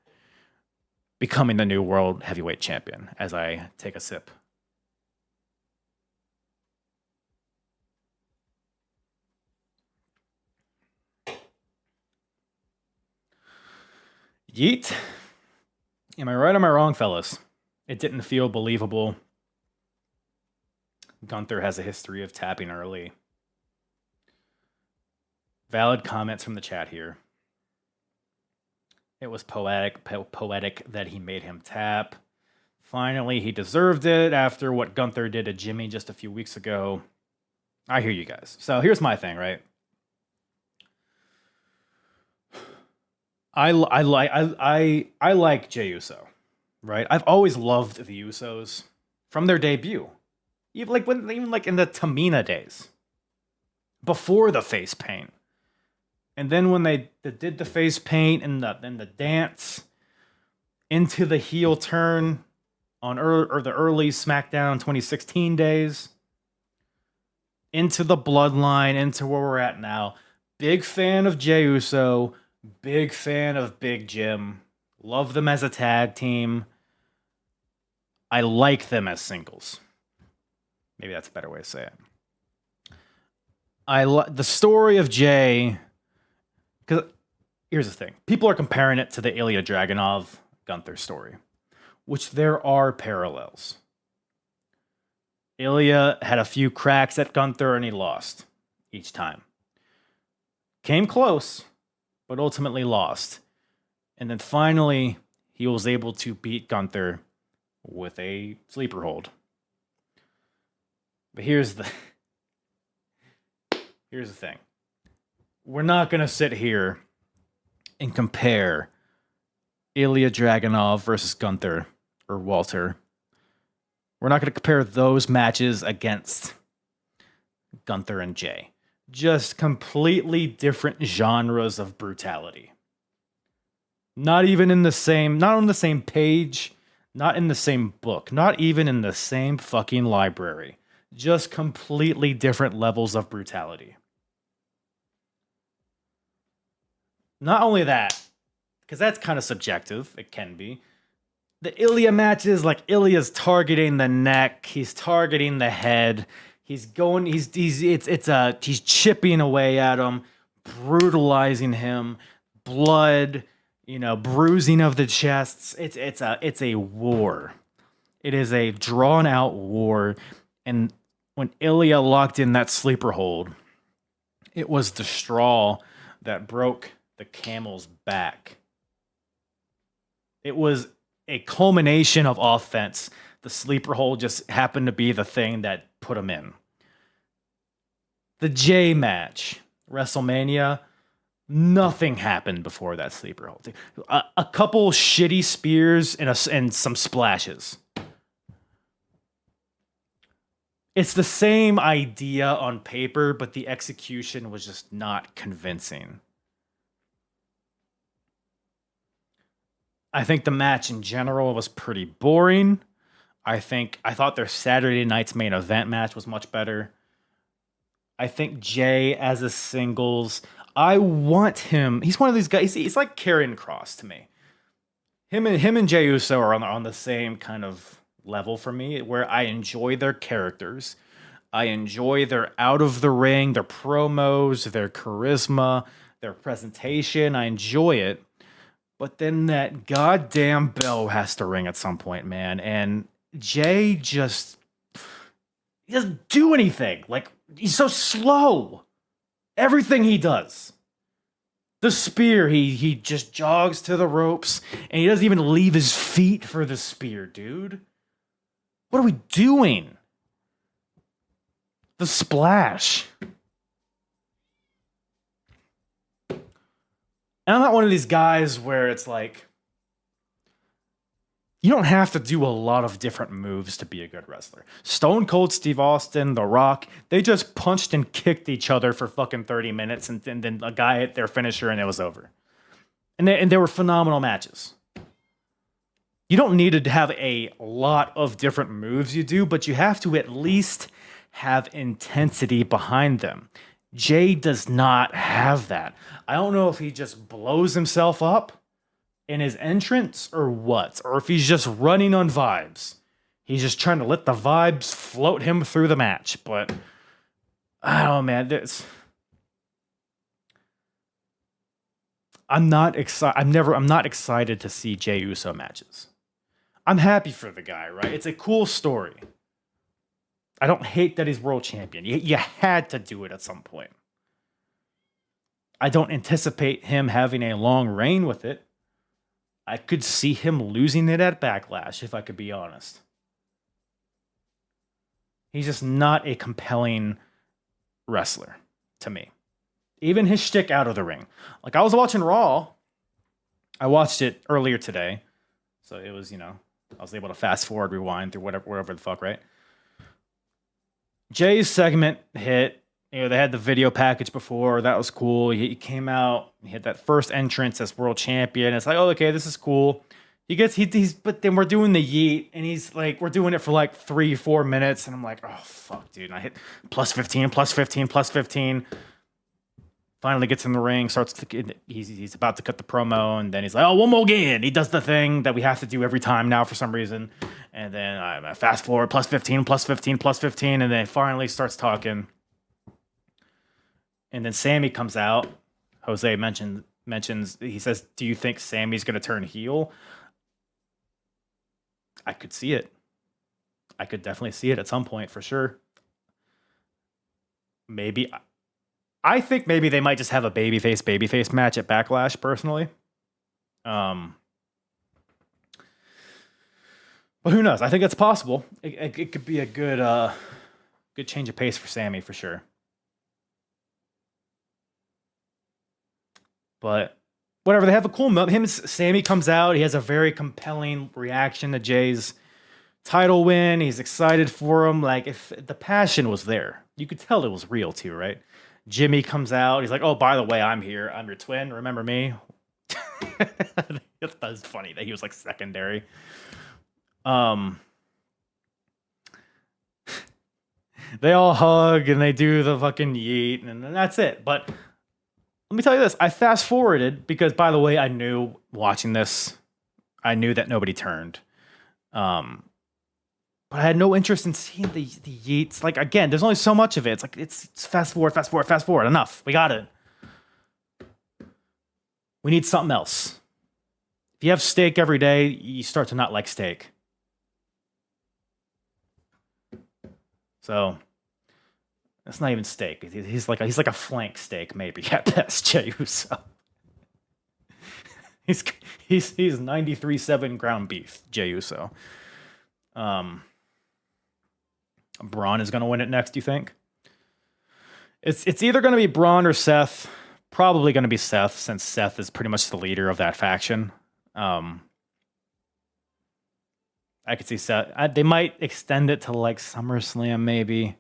A: becoming the new World Heavyweight Champion? As I take a sip. Yeet. Am I right or am I wrong, fellas? It didn't feel believable. Gunther has a history of tapping early. Valid comments from the chat here. It was poetic that he made him tap. Finally, he deserved it after what Gunther did to Jimmy just a few weeks ago. I hear you guys. So here's my thing, right? I like Jey Uso, right? I've always loved the Usos from their debut, even in the Tamina days, before the face paint, and then when they did the face paint and the dance into the heel turn on the early SmackDown 2016 days, into the Bloodline, into where we're at now. Big fan of Jey Uso. Big fan of Big Jim. Love them as a tag team. I like them as singles. Maybe that's a better way to say it. The story of Jey, because here's the thing. People are comparing it to the Ilya Dragunov Gunther story, which there are parallels. Ilya had a few cracks at Gunther and he lost each time. Came close, but ultimately lost. And then finally, he was able to beat Gunther with a sleeper hold. But here's the thing. We're not going to sit here and compare Ilya Dragunov versus Gunther or Walter. We're not going to compare those matches against Gunther and Jey. Just completely different genres of brutality. Not even in the same, not on the same page, not in the same book, not even in the same fucking library. Just completely different levels of brutality. Not only that, because that's kind of subjective, it can be. The Ilya matches, like Ilya's targeting the neck, he's targeting the head. He's chipping away at him, brutalizing him, blood, bruising of the chests. It's a war. It is a drawn out war. And when Ilya locked in that sleeper hold, it was the straw that broke the camel's back. It was a culmination of offense. The sleeper hold just happened to be the thing that put him in. The Jey match, WrestleMania, nothing happened before that sleeper hold. A couple shitty spears and some splashes. It's the same idea on paper, but the execution was just not convincing. I think the match in general was pretty boring. I thought their Saturday night's main event match was much better. I think Jey as a singles, I want him. He's one of these guys. He's like Karrion Kross to me. Him and Jey Uso are on the same kind of level for me, where I enjoy their characters. I enjoy their out of the ring, their promos, their charisma, their presentation. I enjoy it. But then that goddamn bell has to ring at some point, man. And Jey he doesn't do anything. Like, he's so slow. Everything he does. The spear, he just jogs to the ropes, and he doesn't even leave his feet for the spear, dude. What are we doing? The splash. And I'm not one of these guys where it's like, you don't have to do a lot of different moves to be a good wrestler. Stone Cold Steve Austin, The Rock, they just punched and kicked each other for fucking 30 minutes, and then a guy hit their finisher and it was over. And they were phenomenal matches. You don't need to have a lot of different moves you do, but you have to at least have intensity behind them. Jay does not have that. I don't know if he just blows himself up in his entrance or what, or if he's just running on vibes. He's just trying to let the vibes float him through the match. But I don't know, man. I'm not excited to see Jey Uso matches. I'm happy for the guy, right? It's a cool story. I don't hate that he's world champion. You had to do it at some point. I don't anticipate him having a long reign with it. I could see him losing it at Backlash, if I could be honest. He's just not a compelling wrestler to me. Even his shtick out of the ring. Like, I was watching Raw. I watched it earlier today. So it was, I was able to fast forward, rewind through whatever the fuck, right? Jay's segment hit. They had the video package before. That was cool. He came out. He had that first entrance as world champion. It's like, oh, okay, this is cool. But then we're doing the yeet, and he's like, we're doing it for like 3-4 minutes, and I'm like, oh fuck, dude. And I hit plus 15, plus 15, plus 15. Finally gets in the ring, he's about to cut the promo, and then he's like, oh, one more again. He does the thing that we have to do every time now for some reason. And then I fast forward, plus 15, plus 15, plus 15, and then finally starts talking. And then Sammy comes out. Jose mentions, he says, do you think Sammy's going to turn heel? I could see it. I could definitely see it at some point for sure. Maybe. I think maybe they might just have a babyface match at Backlash, personally. But who knows? I think it's possible. It could be a good change of pace for Sammy for sure. But whatever, they have a cool moment. Sammy comes out. He has a very compelling reaction to Jay's title win. He's excited for him. Like, if the passion was there, you could tell it was real too, right? Jimmy comes out. He's like, oh, by the way, I'm here. I'm your twin. Remember me? That's funny that he was like secondary. They all hug and they do the fucking yeet, and that's it. But let me tell you this. I fast forwarded because, by the way, I knew watching this, I knew that nobody turned. But I had no interest in seeing the yeets. Like, again, there's only so much of it. It's like, it's fast forward. Enough. We got it. We need something else. If you have steak every day, you start to not like steak. So that's not even steak. He's like a flank steak, maybe at best. Jey Uso. He's 93.7 ground beef. Jey Uso. Braun is going to win it next. You think? It's either going to be Braun or Seth. Probably going to be Seth, since Seth is pretty much the leader of that faction. I could see Seth. They might extend it to like SummerSlam, maybe.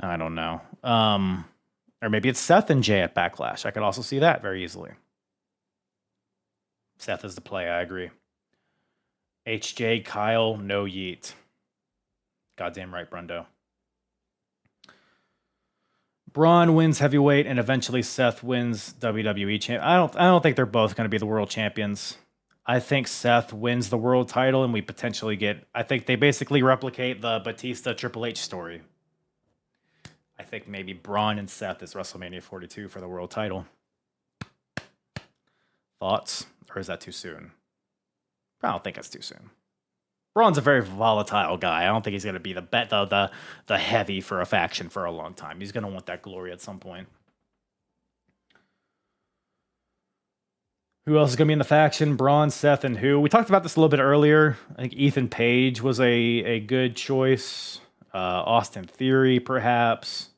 A: I don't know. Or maybe it's Seth and Jay at Backlash. I could also see that very easily. Seth is the play, I agree. HJ, Kyle, no yeet. Goddamn right, Brundo. Braun wins heavyweight, and eventually Seth wins WWE champ. I don't think they're both going to be the world champions. I think Seth wins the world title, and we potentially get. I think they basically replicate the Batista Triple H story. I think maybe Braun and Seth is WrestleMania 42 for the world title. Thoughts? Or is that too soon? I don't think it's too soon. Braun's a very volatile guy. I don't think he's going to be the heavy for a faction for a long time. He's going to want that glory at some point. Who else is going to be in the faction? Braun, Seth, and who? We talked about this a little bit earlier. I think Ethan Page was a good choice. Austin Theory, perhaps.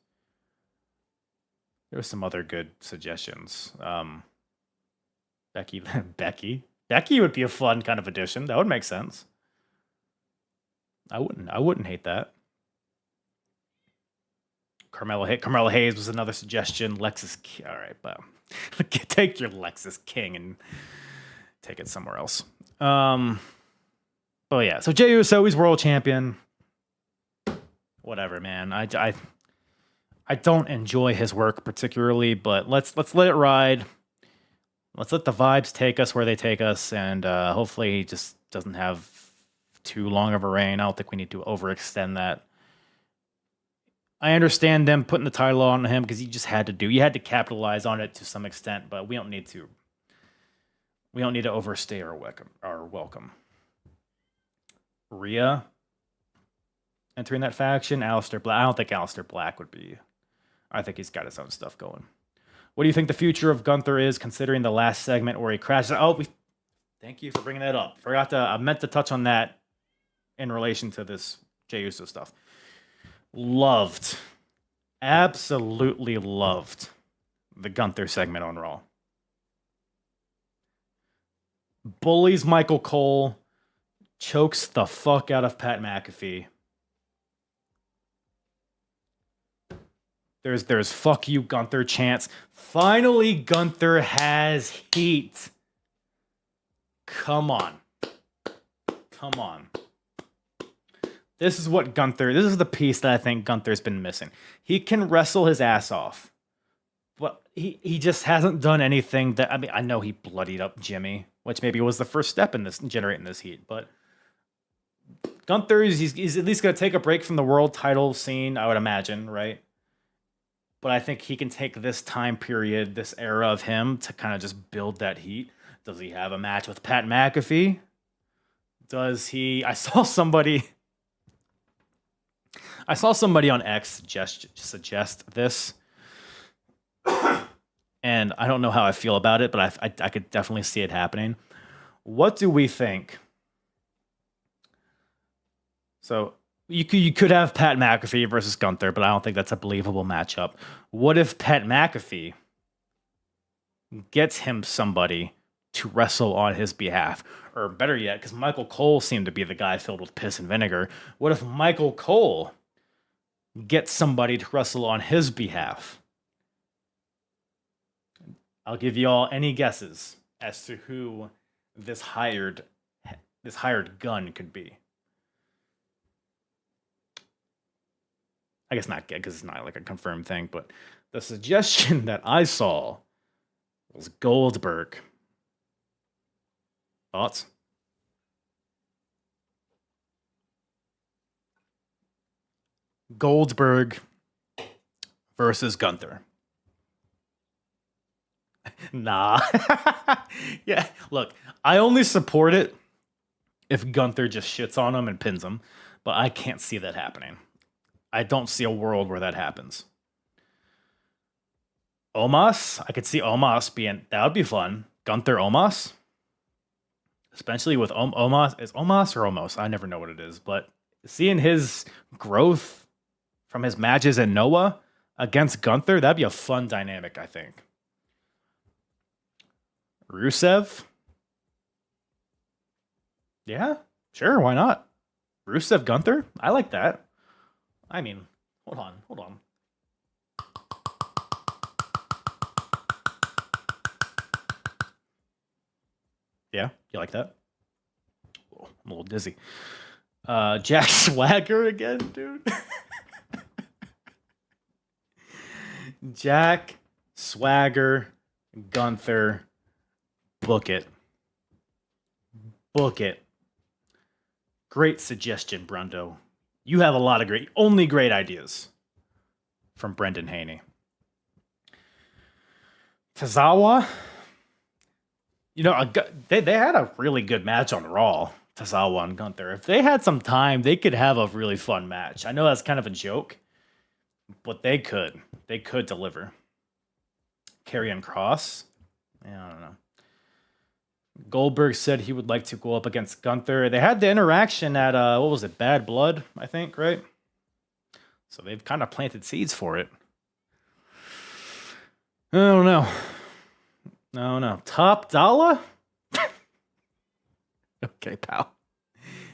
A: There were some other good suggestions. Becky. Becky would be a fun kind of addition. That would make sense. I wouldn't hate that. Carmelo Hayes was another suggestion. Lexus. All right, but take your Lexus King and take it somewhere else. Oh yeah. So Jey Uso, he's world champion. Whatever, man. I don't enjoy his work particularly, but let's let it ride. Let's let the vibes take us where they take us, and hopefully he just doesn't have too long of a reign. I don't think we need to overextend that. I understand them putting the title on him because you had to capitalize on it to some extent, but we don't need to overstay our welcome. Rhea entering that faction. Aleister Black. I don't think Aleister Black would be. I think he's got his own stuff going. What do you think the future of Gunther is, considering the last segment where he crashes? Thank you for bringing that up. I meant to touch on that in relation to this Jey Uso stuff. Absolutely loved the Gunther segment on Raw. Bullies Michael Cole, chokes the fuck out of Pat McAfee. There's fuck you Gunther chants. Finally, Gunther has heat. Come on. This is the piece that I think Gunther's been missing. He can wrestle his ass off, but he just hasn't done anything that, I know he bloodied up Jimmy, which maybe was the first step in this, generating this heat, but Gunther he's at least going to take a break from the world title scene, I would imagine, right? But I think he can take this time period, this era of him, to kind of just build that heat. Does he have a match with Pat McAfee? Does he? I saw somebody on X suggest this, and I don't know how I feel about it, but I could definitely see it happening. What do we think? So you could have Pat McAfee versus Gunther, but I don't think that's a believable matchup. What if Pat McAfee gets him somebody to wrestle on his behalf? Or better yet, because Michael Cole seemed to be the guy filled with piss and vinegar, what if Michael Cole gets somebody to wrestle on his behalf? I'll give you all any guesses as to who this hired gun could be. I guess not because it's not like a confirmed thing, but the suggestion that I saw was Goldberg. Thoughts? Goldberg versus Gunther. Nah. Yeah, look, I only support it if Gunther just shits on him and pins him, but I can't see that happening. I don't see a world where that happens. Omos, I could see Omos that would be fun. Gunther Omos, especially with Omos. Is Omos or Omos? I never know what it is, but seeing his growth from his matches in Noah against Gunther, that'd be a fun dynamic, I think. Rusev? Yeah, sure, why not? Rusev Gunther? I like that. I mean, hold on. Yeah, you like that? Oh, I'm a little dizzy. Jack Swagger again, dude. Jack Swagger Gunther. Book it. Great suggestion, Brundo. You have a lot of great ideas from Brendan Haney. Tozawa, they had a really good match on Raw, Tozawa and Gunther. If they had some time, they could have a really fun match. I know that's kind of a joke, but they could. They could deliver. Karrion Kross? Yeah, I don't know. Goldberg said he would like to go up against Gunther. They had the interaction at what was it, Bad Blood, I think, right? So they've kind of planted seeds for it. I don't know. No. Top dollar? Okay, pal.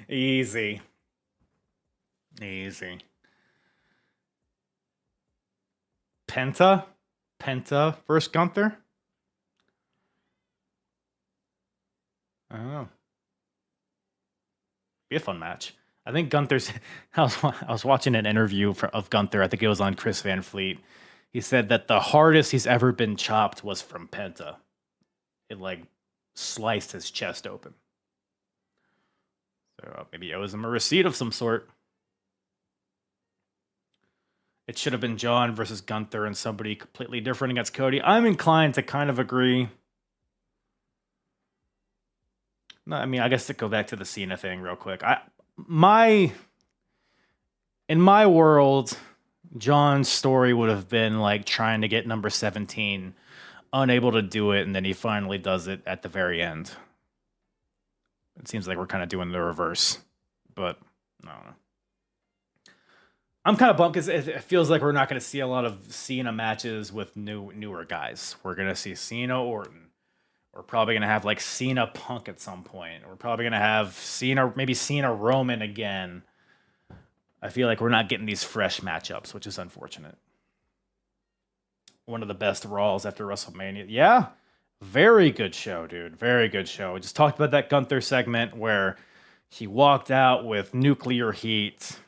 A: Easy. Penta versus Gunther? I don't know. Be a fun match. I think Gunther's. I was watching an interview of Gunther. I think it was on Chris Van Fleet. He said that the hardest he's ever been chopped was from Penta. It like sliced his chest open. So maybe it owes him a receipt of some sort. It should have been John versus Gunther and somebody completely different against Cody. I'm inclined to kind of agree. No, I mean, I guess to go back to the Cena thing real quick. In my world, John's story would have been like trying to get number 17, unable to do it, and then he finally does it at the very end. It seems like we're kind of doing the reverse, but I don't know. I'm kind of bummed because it feels like we're not going to see a lot of Cena matches with newer guys. We're going to see Cena Orton. We're probably going to have like Cena Punk at some point. We're probably going to have maybe Cena Roman again. I feel like we're not getting these fresh matchups, which is unfortunate. One of the best Raws after WrestleMania. Yeah, very good show, dude. Very good show. We just talked about that Gunther segment where he walked out with nuclear heat.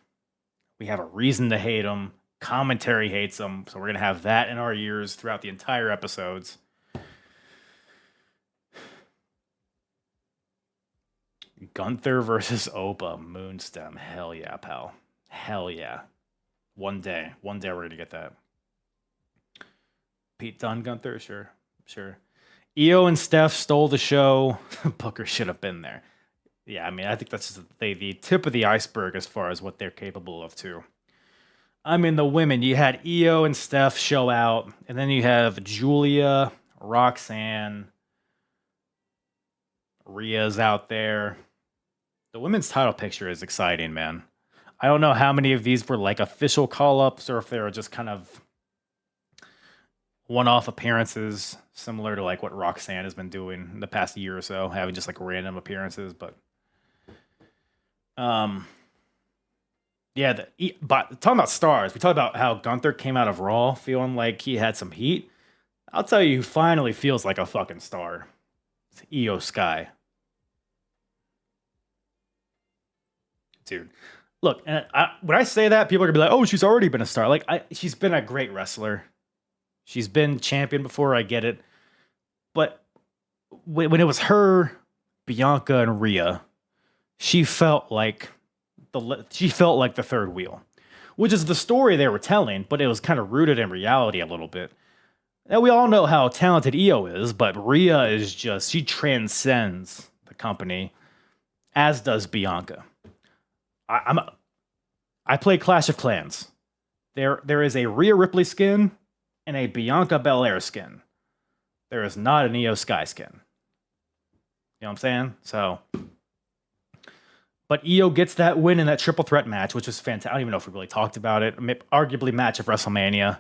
A: We have a reason to hate him. Commentary hates him. So we're going to have that in our ears throughout the entire episodes. Gunther versus Oba, Moonstem. Hell yeah, pal. Hell yeah. One day we're going to get that. Pete Dunne, Gunther? Sure. Io and Steph stole the show. Booker should have been there. Yeah, I mean, I think that's just the tip of the iceberg as far as what they're capable of, too. I mean, the women, you had Io and Steph show out, and then you have Julia, Roxanne, Rhea's out there. The women's title picture is exciting, man. I don't know how many of these were like official call-ups or if they were just kind of one-off appearances, similar to like what Roxanne has been doing in the past year or so, having just like random appearances. But yeah, but talking about stars, we talked about how Gunther came out of Raw feeling like he had some heat. I'll tell you who finally feels like a fucking star. It's Io Sky. Dude, look, and when I say that, people are gonna be like, "Oh, she's already been a star." Like, she's been a great wrestler. She's been champion before. I get it, but when it was her, Bianca, and Rhea, she felt like the third wheel, which is the story they were telling, but it was kind of rooted in reality a little bit. Now we all know how talented Io is, but Rhea is she transcends the company, as does Bianca. I play Clash of Clans. There is a Rhea Ripley skin and a Bianca Belair skin. There is not an Io Sky skin. You know what I'm saying? So, but Io gets that win in that triple threat match, which was fantastic. I don't even know if we really talked about it. Arguably match of WrestleMania.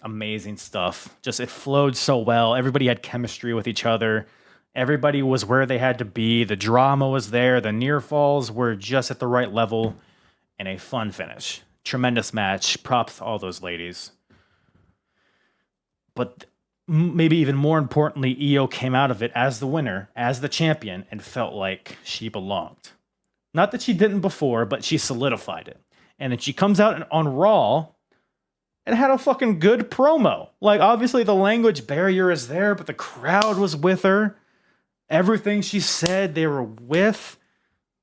A: Amazing stuff. Just it flowed so well. Everybody had chemistry with each other. Everybody was where they had to be. The drama was there. The near falls were just at the right level. And a fun finish. Tremendous match. Props to all those ladies. But maybe even more importantly, Io came out of it as the winner, as the champion, and felt like she belonged. Not that she didn't before, but she solidified it. And then she comes out on Raw and had a fucking good promo. Like, obviously the language barrier is there, but the crowd was with her. Everything she said, they were with.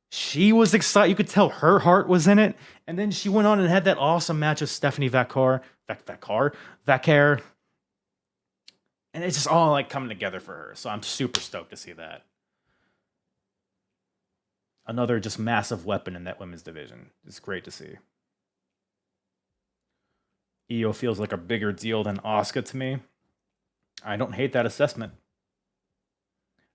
A: She was excited. You could tell her heart was in it. And then she went on and had that awesome match with Stephanie Vaquer. And it's just all like coming together for her. So I'm super stoked to see that. Another just massive weapon in that women's division. It's great to see. Io feels like a bigger deal than Asuka to me. I don't hate that assessment.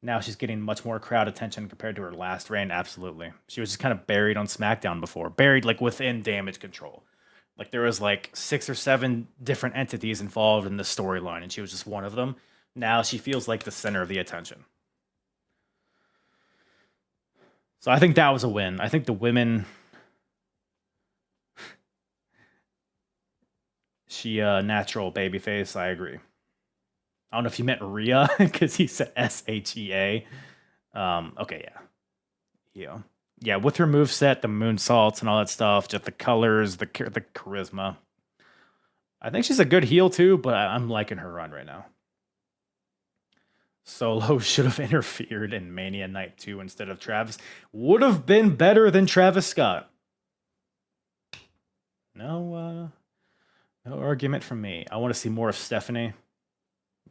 A: Now she's getting much more crowd attention compared to her last reign. Absolutely. She was just kind of buried on SmackDown before, buried like within Damage Control. Like there was like 6 or 7 different entities involved in the storyline, and she was just one of them. Now she feels like the center of the attention. So I think that was a win. I think the women, she natural babyface. I agree. I don't know if you meant Rhea because he said SHEA. Okay, yeah. With her moveset, the moonsaults and all that stuff, just the colors, the charisma. I think she's a good heel too, but I'm liking her run right now. Solo should have interfered in Mania Night 2 instead of Travis. Would have been better than Travis Scott. No argument from me. I want to see more of Stephanie.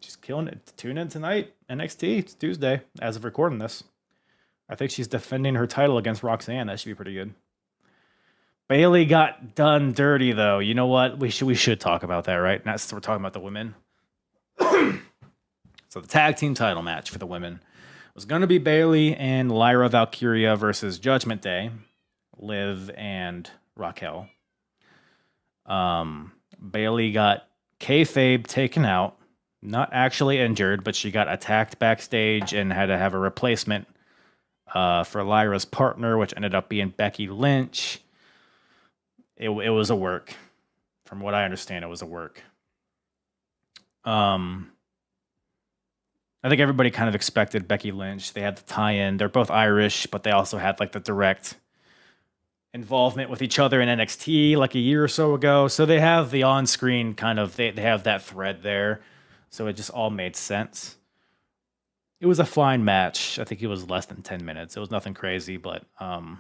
A: She's killing it. Tune in tonight. NXT. It's Tuesday as of recording this. I think she's defending her title against Roxanne. That should be pretty good. Bayley got done dirty though. You know what? We should talk about that, right? Now we're talking about the women. So the tag team title match for the women was going to be Bayley and Lyra Valkyria versus Judgment Day, Liv and Raquel. Bayley got kayfabe taken out, not actually injured, but she got attacked backstage and had to have a replacement for Lyra's partner, which ended up being Becky Lynch. It was a work. From what I understand, it was a work. I think everybody kind of expected Becky Lynch. They had the tie-in. They're both Irish, but they also had like the direct involvement with each other in NXT like a year or so ago. So they have the on-screen kind of, they have that thread there. So it just all made sense. It was a fine match. I think it was less than 10 minutes. It was nothing crazy, but so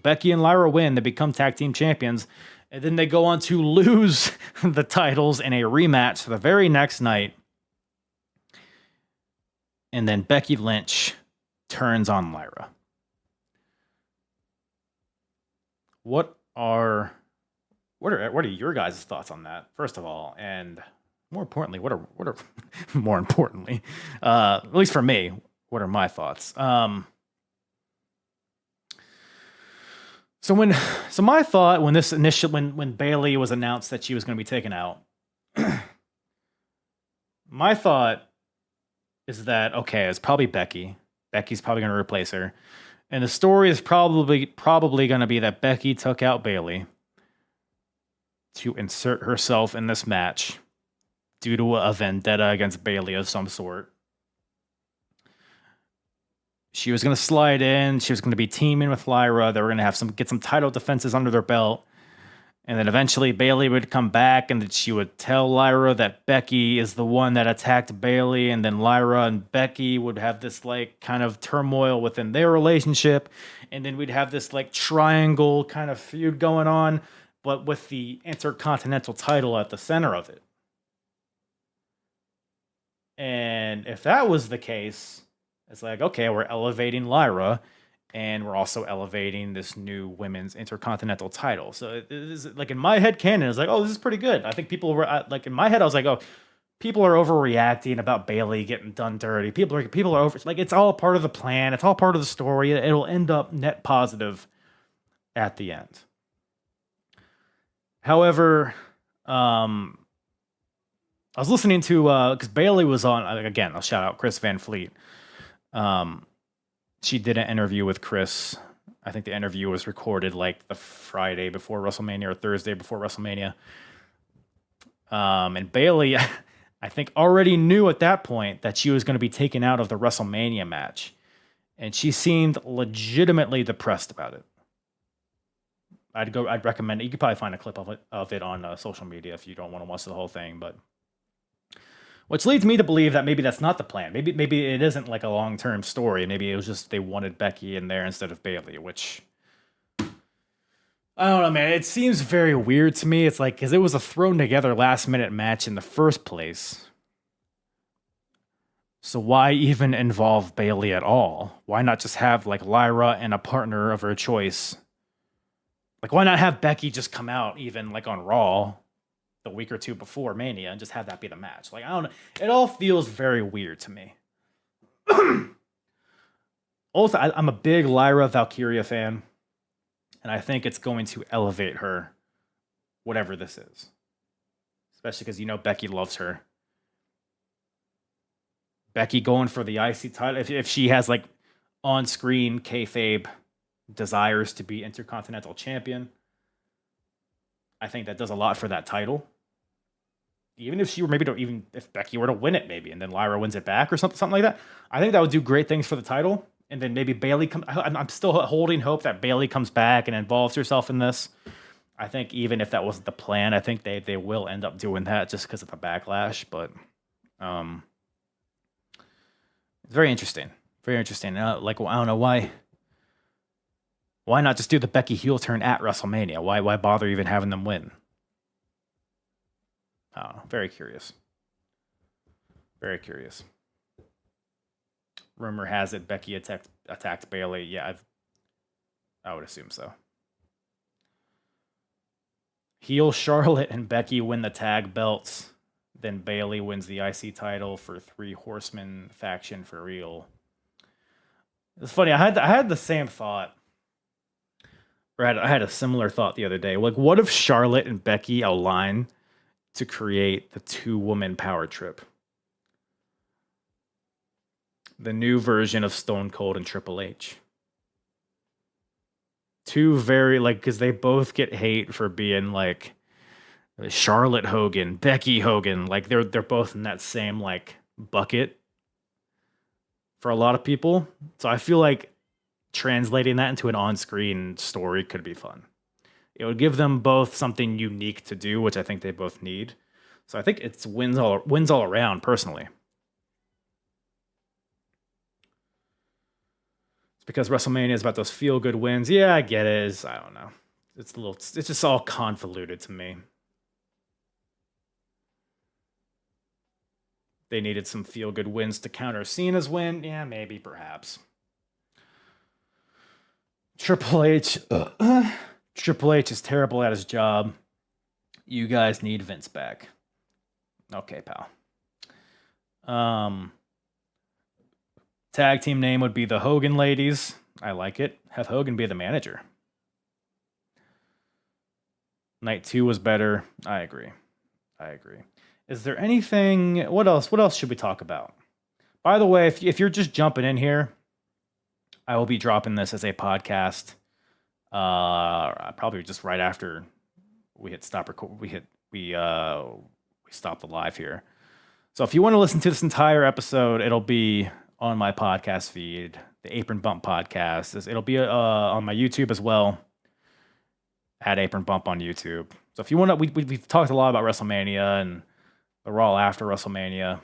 A: Becky and Lyra win. They become tag team champions. And then they go on to lose the titles in a rematch the very next night. And then Becky Lynch turns on Lyra. What are your guys' thoughts on that? First of all, and more importantly, more importantly, at least for me, what are my thoughts? So my thought when Bayley was announced that she was going to be taken out, my thought is that, okay, it's probably Becky. Becky's probably going to replace her. And the story is probably going to be that Becky took out Bayley to insert herself in this match due to a vendetta against Bayley of some sort. She was going to slide in. She was going to be teaming with Lyra. They were going to get some title defenses under their belt. And then eventually Bayley would come back and that she would tell Lyra that Becky is the one that attacked Bayley. And then Lyra and Becky would have this like kind of turmoil within their relationship. And then we'd have this like triangle kind of feud going on, but with the Intercontinental title at the center of it. And if that was the case, it's like, okay, we're elevating Lyra. And we're also elevating this new women's Intercontinental title. So it is like in my head canon, it's like, oh, this is pretty good. I think people were like in my head, I was like, oh, people are overreacting about Bayley getting done dirty. People are over. Like it's all part of the plan. It's all part of the story. It'll end up net positive at the end. However, I was listening to because Bayley was on again. I'll shout out Chris Van Fleet. She did an interview with Chris. I think the interview was recorded like the Friday before WrestleMania or Thursday before WrestleMania. And Bayley, I think, already knew at that point that she was going to be taken out of the WrestleMania match. And she seemed legitimately depressed about it. I'd recommend it. You could probably find a clip of it on social media if you don't want to watch the whole thing. But which leads me to believe that maybe that's not the plan. Maybe it isn't like a long-term story. Maybe it was just they wanted Becky in there instead of Bayley, which I don't know, man. It seems very weird to me. It's like, because it was a thrown together last-minute match in the first place. So why even involve Bayley at all? Why not just have like Lyra and a partner of her choice? Like, why not have Becky just come out even like on Raw the week or two before Mania and just have that be the match? Like, I don't know. It all feels very weird to me. Also, I'm a big Lyra Valkyria fan, and I think it's going to elevate her, whatever this is. Especially because Becky loves her. Becky going for the IC title. If she has like on-screen kayfabe desires to be Intercontinental Champion, I think that does a lot for that title. Even if if Becky were to win it, maybe, and then Lyra wins it back or something like that, I think that would do great things for the title. And then maybe Bayley comes. I'm still holding hope that Bayley comes back and involves herself in this. I think even if that wasn't the plan, I think they will end up doing that just because of the backlash. But it's very interesting. Very interesting. I don't know why. Why not just do the Becky heel turn at WrestleMania? Why bother even having them win? I don't know. Very curious. Very curious. Rumor has it Becky attacked Bayley. Yeah, I would assume so. Heel Charlotte and Becky win the tag belts. Then Bayley wins the IC title for Three Horsemen faction for real. It's funny. I had the same thought. Or I had a similar thought the other day. Like, what if Charlotte and Becky align to create the 2-woman power trip? The new version of Stone Cold and Triple H. Two very, because they both get hate for being like Charlotte Hogan, Becky Hogan. Like they're both in that same bucket for a lot of people. So I feel like translating that into an on-screen story could be fun. It would give them both something unique to do, which I think they both need. So I think it's wins all around personally. It's because WrestleMania is about those feel-good wins. Yeah, I get it. I don't know. It's just all convoluted to me. They needed some feel-good wins to counter Cena's win. Yeah, maybe, perhaps. Triple H is terrible at his job. You guys need Vince back. Okay, pal. Tag team name would be the Hogan Ladies. I like it. Have Hogan be the manager. Night 2 was better. I agree. Is there anything... What else should we talk about? By the way, if you're just jumping in here, I will be dropping this as a podcast. Probably just right after we hit stop record. We stopped the live here. So if you want to listen to this entire episode, it'll be on my podcast feed, the Apron Bump Podcast. It'll be on my YouTube as well, at Apron Bump on YouTube. So if you want to, we've talked a lot about WrestleMania and the Raw after WrestleMania.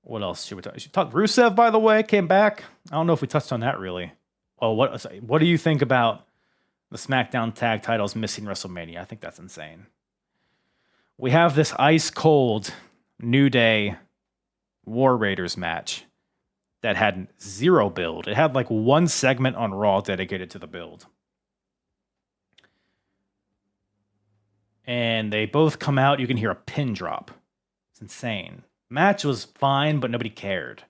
A: What else should we talk? Rusev, by the way, came back. I don't know if we touched on that really. Well, what do you think about the SmackDown tag titles missing WrestleMania? I think that's insane. We have this ice cold New Day War Raiders match that had zero build. It had one segment on Raw dedicated to the build. And they both come out. You can hear a pin drop. It's insane. Match was fine, but nobody cared.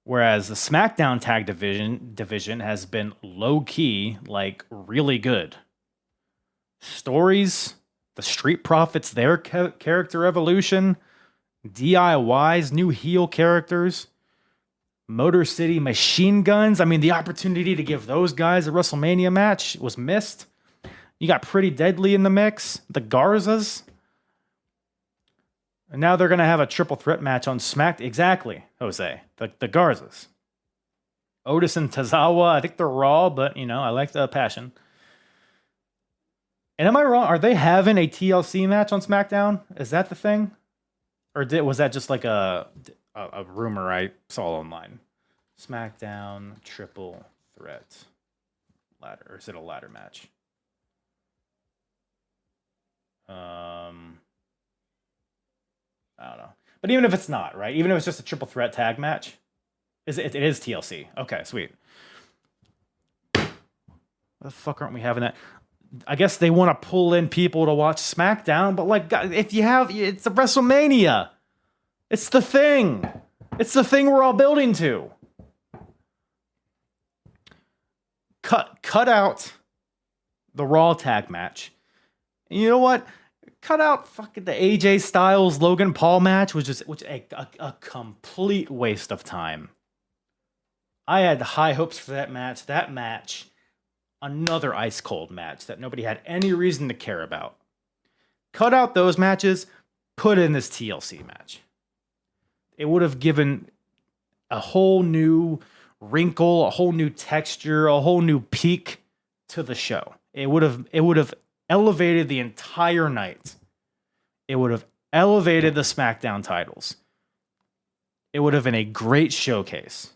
A: Whereas the SmackDown tag division has been low-key, really good. Stories, the Street Profits, their character evolution, DIY's new heel characters, Motor City Machine Guns. I mean, the opportunity to give those guys a WrestleMania match was missed. You got Pretty Deadly in the mix, the Garzas. And now they're going to have a triple threat match on SmackDown. Exactly, Jose. The Garzas. Otis and Tozawa, I think they're Raw, but, I like the passion. And am I wrong? Are they having a TLC match on SmackDown? Is that the thing? Or was that just a rumor I saw online? SmackDown triple threat ladder. Or is it a ladder match? I don't know. But even if it's not, right? Even if it's just a triple threat tag match, it is TLC. Okay, sweet. Why the fuck aren't we having that? I guess they want to pull in people to watch SmackDown, but like, if you have, it's a WrestleMania. It's the thing. It's the thing we're all building to. Cut out the Raw tag match. And you know what? Cut out fucking the AJ Styles Logan Paul match, which is a complete waste of time. I had high hopes for that match. That match, another ice cold match that nobody had any reason to care about. Cut out those matches, put in this TLC match. It would have given a whole new wrinkle, a whole new texture, a whole new peak to the show. It would have elevated the entire night. It would have elevated the SmackDown titles. It would have been a great showcase.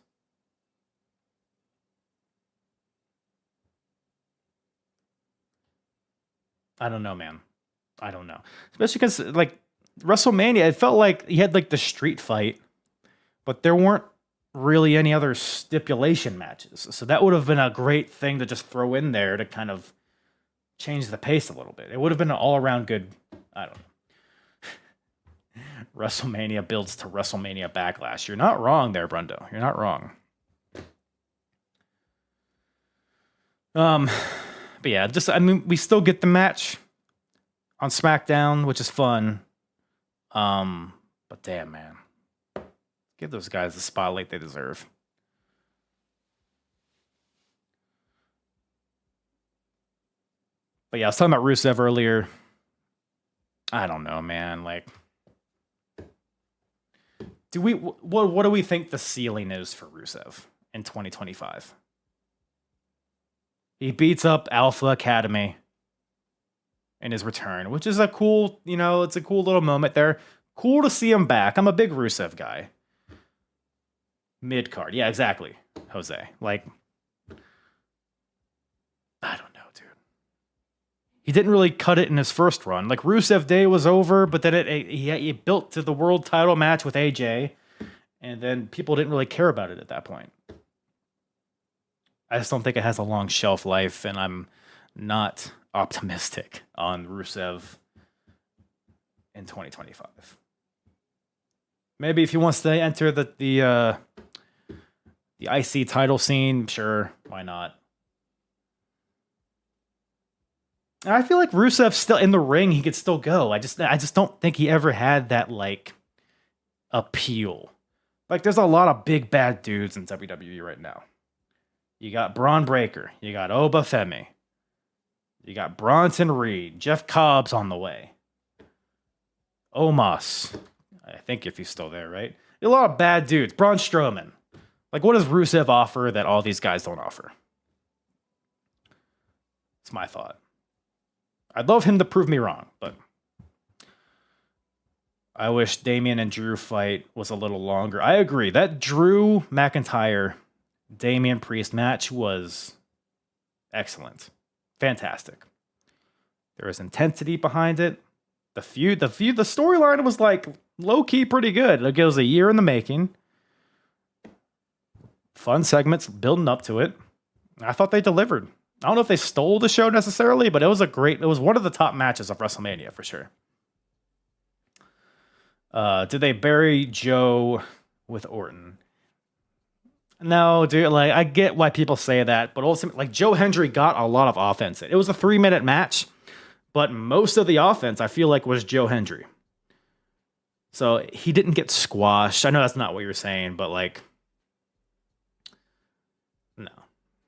A: I don't know, man. I don't know. Especially because, like, WrestleMania, it felt like you had, like, the street fight, but there weren't really any other stipulation matches. So that would have been a great thing to just throw in there to kind of change the pace a little bit. It would have been an all-around good, I don't know. WrestleMania builds to WrestleMania Backlash. You're not wrong there, Brundo. You're not wrong. But yeah, we still get the match on SmackDown, which is fun. But damn, man. Give those guys the spotlight they deserve. But yeah, I was talking about Rusev earlier. I don't know, man. Like, what do we think the ceiling is for Rusev in 2025? He beats up Alpha Academy in his return, which is a cool, it's a cool little moment there. Cool to see him back. I'm a big Rusev guy. Mid-card. Yeah, exactly, Jose. Like, I don't know, dude. He didn't really cut it in his first run. Like, Rusev Day was over, but then he built to the world title match with AJ, and then people didn't really care about it at that point. I just don't think it has a long shelf life, and I'm not optimistic on Rusev in 2025. Maybe if he wants to enter the IC title scene, sure, why not? And I feel like Rusev's still in the ring. He could still go. I just don't think he ever had that, like, appeal. Like, there's a lot of big bad dudes in WWE right now. You got Braun Breaker. You got Oba Femi. You got Bronson Reed. Jeff Cobb's on the way. Omos. I think if he's still there, right? A lot of bad dudes. Braun Strowman. Like, what does Rusev offer that all these guys don't offer? It's my thought. I'd love him to prove me wrong, but I wish Damian and Drew fight was a little longer. I agree. That Drew McIntyre Damian Priest match was excellent. Fantastic. There was intensity behind it. The storyline was like low-key pretty good. Like, it was a year in the making. Fun segments building up to it. I thought they delivered. I don't know if they stole the show necessarily, but it was one of the top matches of WrestleMania for sure. Did they bury Joe with Orton? No, dude, like, I get why people say that, but ultimately, like, Joe Hendry got a lot of offense. It was a 3-minute match, but most of the offense, I feel like, was Joe Hendry. So he didn't get squashed. I know that's not what you're saying, but, like, no.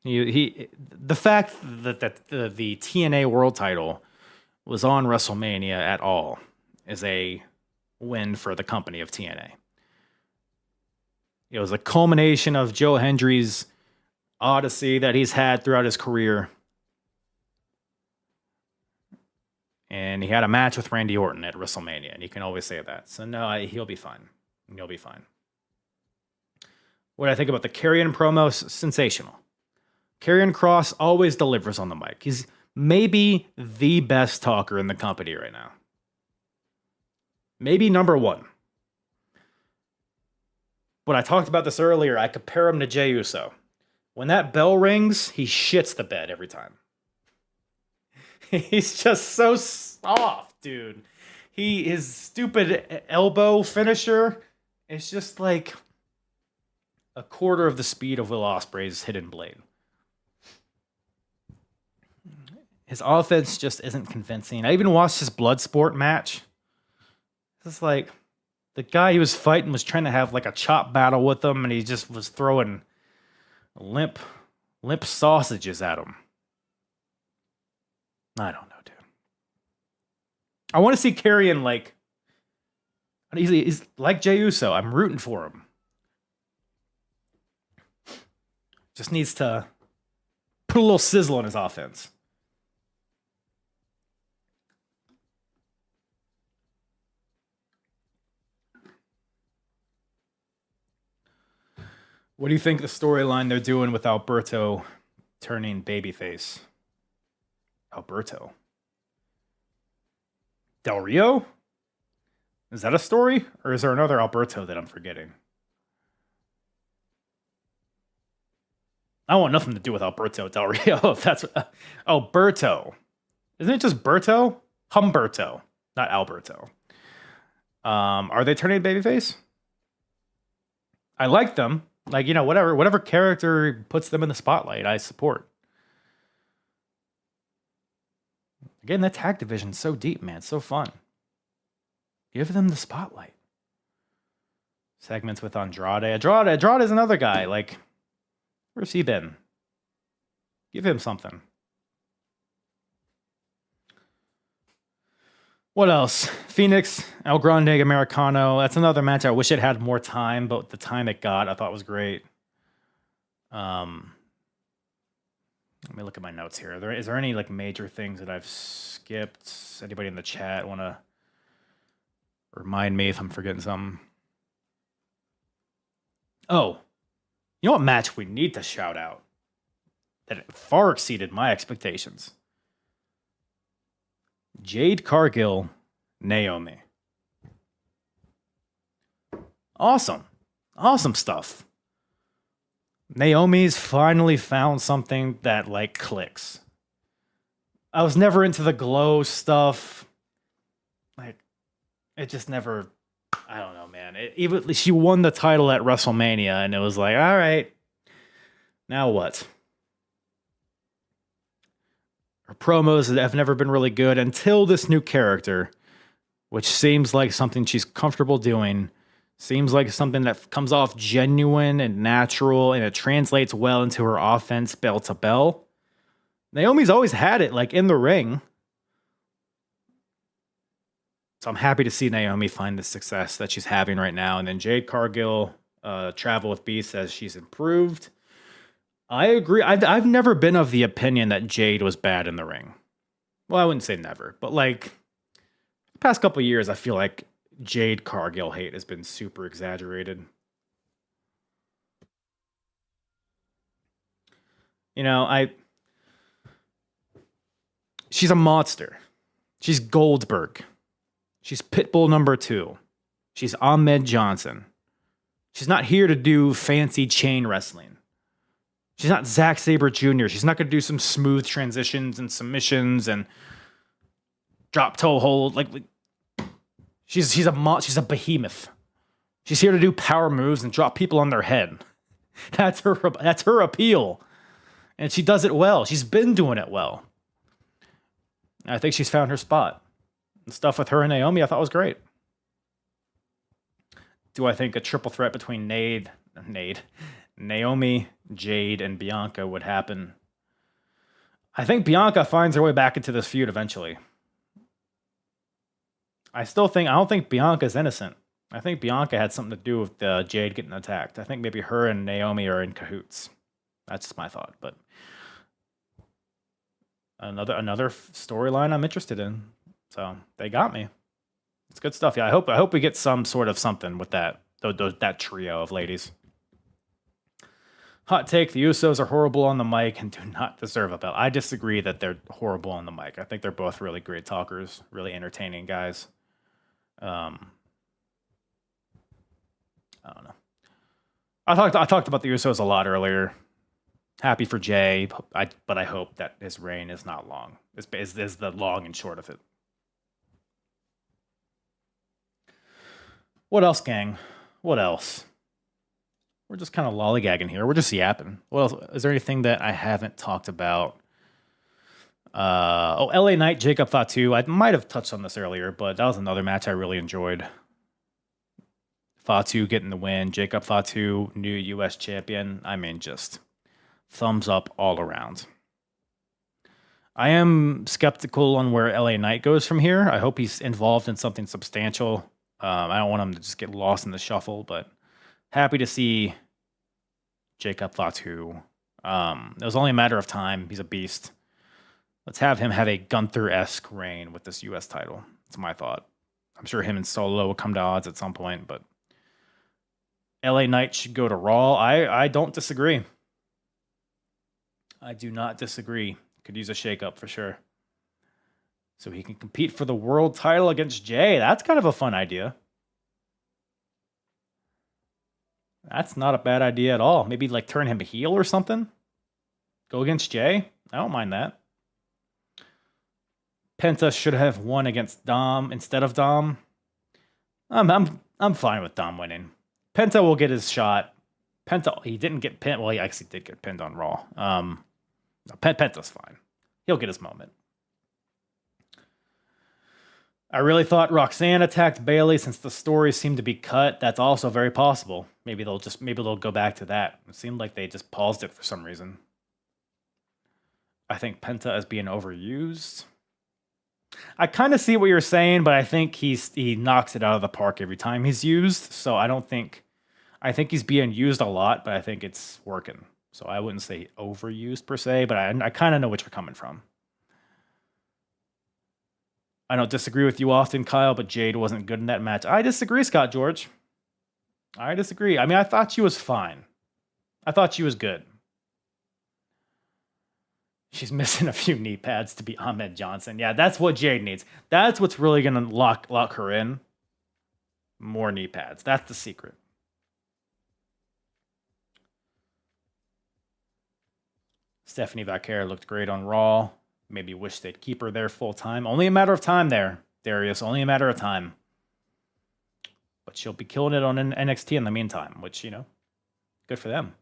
A: The fact that the TNA World Title was on WrestleMania at all is a win for the company of TNA. It was a culmination of Joe Hendry's odyssey that he's had throughout his career. And he had a match with Randy Orton at WrestleMania, and you can always say that. So no, he'll be fine. He'll be fine. What I think about the Karrion promo, sensational. Karrion Kross always delivers on the mic. He's maybe the best talker in the company right now. Maybe number one. When I talked about this earlier, I compare him to Jey Uso. When that bell rings, he shits the bed every time. He's just so soft, dude. His stupid elbow finisher is just like a quarter of the speed of Will Ospreay's hidden blade. His offense just isn't convincing. I even watched his Bloodsport match. It's like the guy he was fighting was trying to have like a chop battle with him, and he just was throwing limp sausages at him. I don't know, dude. I want to see Karrion like he's like Jey Uso. I'm rooting for him. Just needs to put a little sizzle in his offense. What do you think the storyline they're doing with Alberto turning babyface? Alberto? Del Rio? Is that a story? Or is there another Alberto that I'm forgetting? I want nothing to do with Alberto Del Rio. That's Berto. Isn't it just Berto? Humberto, not Alberto. Are they turning babyface? I like them. Like, you know, whatever character puts them in the spotlight, I support. Again, that tag division's so deep, man. It's so fun. Give them the spotlight. Segments with Andrade. Andrade is another guy. Like, where's he been? Give him something. What else? Phoenix, El Grande Americano. That's another match. I wish it had more time, but the time it got, I thought was great. Let me look at my notes here. Is there any like major things that I've skipped? Anybody in the chat want to remind me if I'm forgetting something? Oh, you know what match we need to shout out? That it far exceeded my expectations. Jade Cargill, Naomi. Awesome stuff. Naomi's finally found something that like clicks. I was never into the glow stuff. Like, it just never. I don't know, man. Even she won the title at WrestleMania, and it was like, all right, now what? Her promos have never been really good until this new character, which seems like something she's comfortable doing. Seems like something that comes off genuine and natural, and it translates well into her offense bell to bell. Naomi's always had it, like, in the ring. So I'm happy to see Naomi find the success that she's having right now. And then Jade Cargill, Travel with B, says she's improved. I agree. I've never been of the opinion that Jade was bad in the ring. Well, I wouldn't say never, but like the past couple of years, I feel like Jade Cargill hate has been super exaggerated. You know, she's a monster. She's Goldberg. She's Pitbull number 2. She's Ahmed Johnson. She's not here to do fancy chain wrestling. She's not Zack Sabre Jr. She's not going to do some smooth transitions and submissions and drop toe hold. Like she's a behemoth. She's here to do power moves and drop people on their head. That's her appeal, and she does it well. She's been doing it well. And I think she's found her spot. The stuff with her and Naomi, I thought was great. Do I think a triple threat between Naomi, Jade, and Bianca would happen? I think Bianca finds her way back into this feud eventually. I don't think Bianca's innocent. I think Bianca had something to do with Jade getting attacked. I think maybe her and Naomi are in cahoots. That's just my thought, but another storyline I'm interested in. So they got me. It's good stuff. Yeah, I hope we get some sort of something with that trio of ladies. Hot take: the Usos are horrible on the mic and do not deserve a belt. I disagree that they're horrible on the mic. I think they're both really great talkers, really entertaining guys. I don't know. I talked about the Usos a lot earlier. Happy for Jay, but I hope that his reign is not long. Is the long and short of it. What else, gang? What else? We're just kind of lollygagging here. We're just yapping. What else? Is there anything that I haven't talked about? LA Knight, Jacob Fatu. I might have touched on this earlier, but that was another match I really enjoyed. Fatu getting the win. Jacob Fatu, new U.S. champion. I mean, just thumbs up all around. I am skeptical on where LA Knight goes from here. I hope he's involved in something substantial. I don't want him to just get lost in the shuffle, but happy to see Jacob Fatu. It was only a matter of time. He's a beast. Let's have him have a Gunther-esque reign with this U.S. title. That's my thought. I'm sure him and Solo will come to odds at some point, but LA Knight should go to Raw. I don't disagree. I do not disagree. Could use a shakeup for sure. So he can compete for the world title against Jay. That's kind of a fun idea. That's not a bad idea at all. Maybe like turn him heel or something. Go against Jay. I don't mind that. Penta should have won against Dom instead of Dom. I'm fine with Dom winning. Penta will get his shot. Penta, he didn't get pinned. Well, he actually did get pinned on Raw. Penta's fine. He'll get his moment. I really thought Roxanne attacked Bayley since the story seemed to be cut. That's also very possible. Maybe they'll go back to that. It seemed like they just paused it for some reason. I think Penta is being overused. I kind of see what you're saying, but I think he knocks it out of the park every time he's used. So I think he's being used a lot, but I think it's working. So I wouldn't say overused per se, but I kind of know what you're coming from. I don't disagree with you often, Kyle, but Jade wasn't good in that match. I disagree, Scott George. I disagree. I mean, I thought she was fine. I thought she was good. She's missing a few knee pads to be Ahmed Johnson. Yeah, that's what Jade needs. That's what's really going to lock her in. More knee pads. That's the secret. Stephanie Vaquer looked great on Raw. Maybe wish they'd keep her there full time. Only a matter of time there, Darius. Only a matter of time. But she'll be killing it on NXT in the meantime, which, good for them.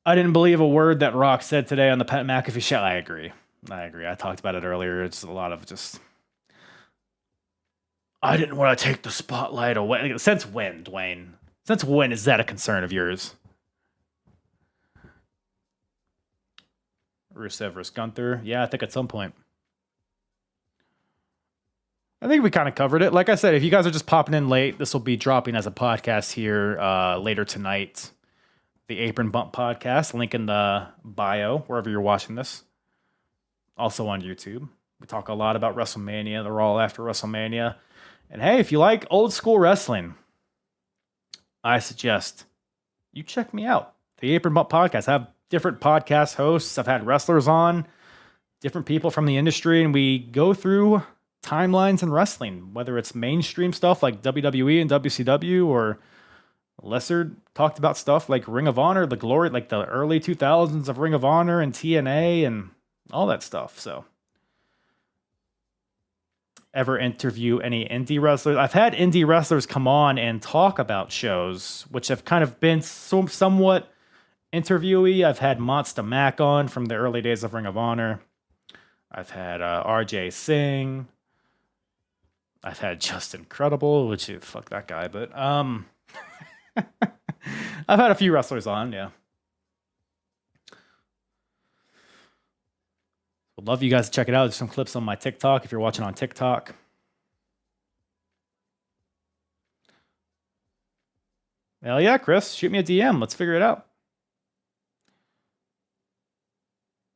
A: I didn't believe a word that Rock said today on the Pat McAfee show. I agree. I talked about it earlier. It's a lot of just... I didn't want to take the spotlight away. Since when, Dwayne? Since when is that a concern of yours? Rusev versus Gunther. Yeah, I think at some point. I think we kind of covered it. Like I said, if you guys are just popping in late, this will be dropping as a podcast here later tonight. The Apron Bump Podcast. Link in the bio, wherever you're watching this. Also on YouTube. We talk a lot about WrestleMania, the Raw after WrestleMania. And hey, if you like old school wrestling, I suggest you check me out. The Apron Bump Podcast. I have different podcast hosts. I've had wrestlers on, different people from the industry, and we go through timelines in wrestling, whether it's mainstream stuff like WWE and WCW or lesser talked about stuff like Ring of Honor, the glory, like the early 2000s of Ring of Honor and TNA and all that stuff. So ever interview any indie wrestlers? I've had indie wrestlers come on and talk about shows, which have kind of been somewhat interviewee. I've had Monster Mac on from the early days of Ring of Honor. I've had RJ Singh. I've had Justin Credible, which fuck that guy, but I've had a few wrestlers on, yeah. Would love you guys to check it out. There's some clips on my TikTok if you're watching on TikTok. Hell yeah, Chris. Shoot me a DM. Let's figure it out.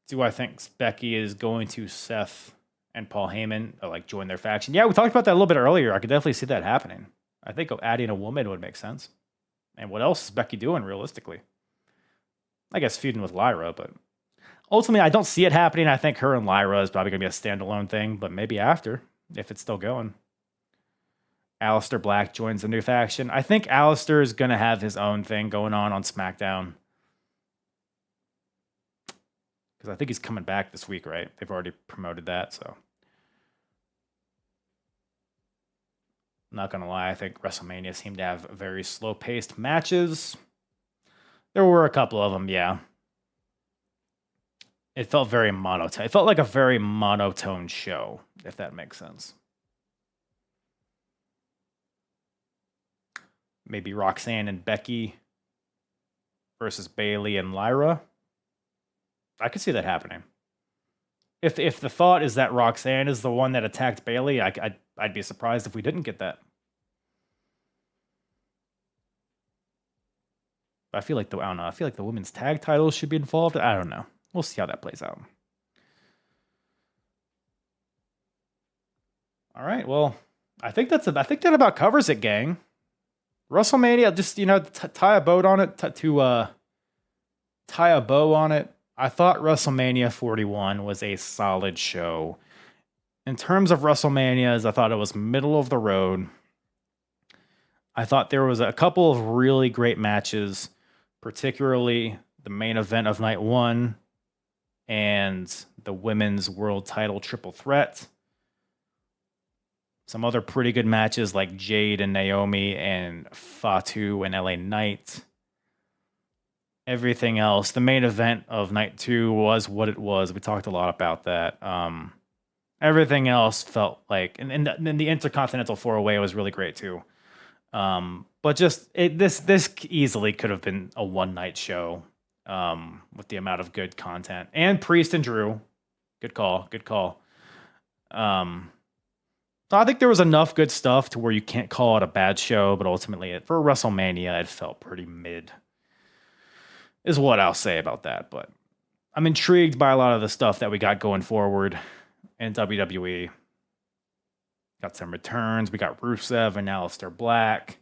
A: Do I think Becky is going to Seth and Paul Heyman join their faction? Yeah, we talked about that a little bit earlier. I could definitely see that happening. I think adding a woman would make sense. And what else is Becky doing realistically? I guess feuding with Lyra, but ultimately I don't see it happening. I think her and Lyra is probably going to be a standalone thing, but maybe after, if it's still going. Aleister Black joins a new faction. I think Aleister is going to have his own thing going on SmackDown. Because I think he's coming back this week, right? They've already promoted that, so. Not going to lie, I think WrestleMania seemed to have very slow-paced matches. There were a couple of them, yeah. It felt very monotone. It felt like a very monotone show, if that makes sense. Maybe Roxanne and Becky versus Bayley and Lyra. I could see that happening. If the thought is that Roxanne is the one that attacked Bayley, I'd be surprised if we didn't get that. I feel like I don't know. I feel like the women's tag titles should be involved. I don't know. We'll see how that plays out. All right. Well, I think that about covers it, gang. WrestleMania, just tie a bow on it. Tie a bow on it. I thought WrestleMania 41 was a solid show. In terms of WrestleManias, I thought it was middle of the road. I thought there was a couple of really great matches, particularly the main event of night one and the women's world title triple threat. Some other pretty good matches like Jade and Naomi and Fatu and LA Knight. Everything else, the main event of night two was what it was. We talked a lot about that. Everything else felt like, and the Intercontinental 4-Way was really great too. But just this easily could have been a one-night show with the amount of good content. And Priest and Drew, good call. So I think there was enough good stuff to where you can't call it a bad show, but ultimately for WrestleMania, it felt pretty mid, is what I'll say about that. But I'm intrigued by a lot of the stuff that we got going forward in WWE. Got some returns. We got Rusev and Aleister Black.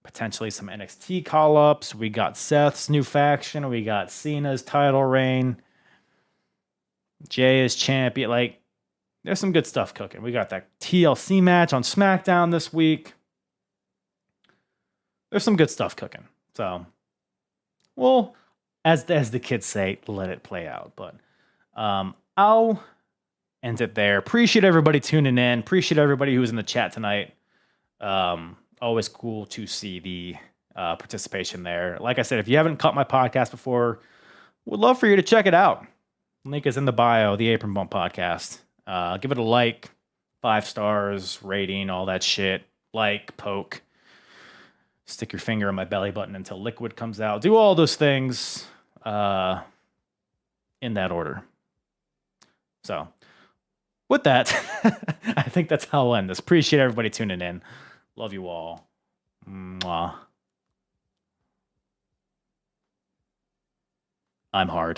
A: Potentially some NXT call-ups. We got Seth's new faction. We got Cena's title reign. Jay is champion. Like, there's some good stuff cooking. We got that TLC match on SmackDown this week. There's some good stuff cooking. So, well, as the kids say, let it play out. But I'll end it there. Appreciate everybody tuning in. Appreciate everybody who was in the chat tonight. Always cool to see the participation there. Like I said, if you haven't caught my podcast before, would love for you to check it out. Link is in the bio, the Apron Bump Podcast. Give it a like, 5 stars, rating, all that shit. Like, poke. Stick your finger in my belly button until liquid comes out. Do all those things in that order. So, with that, I think that's how I'll end this. Appreciate everybody tuning in. Love you all. Mwah. I'm hard.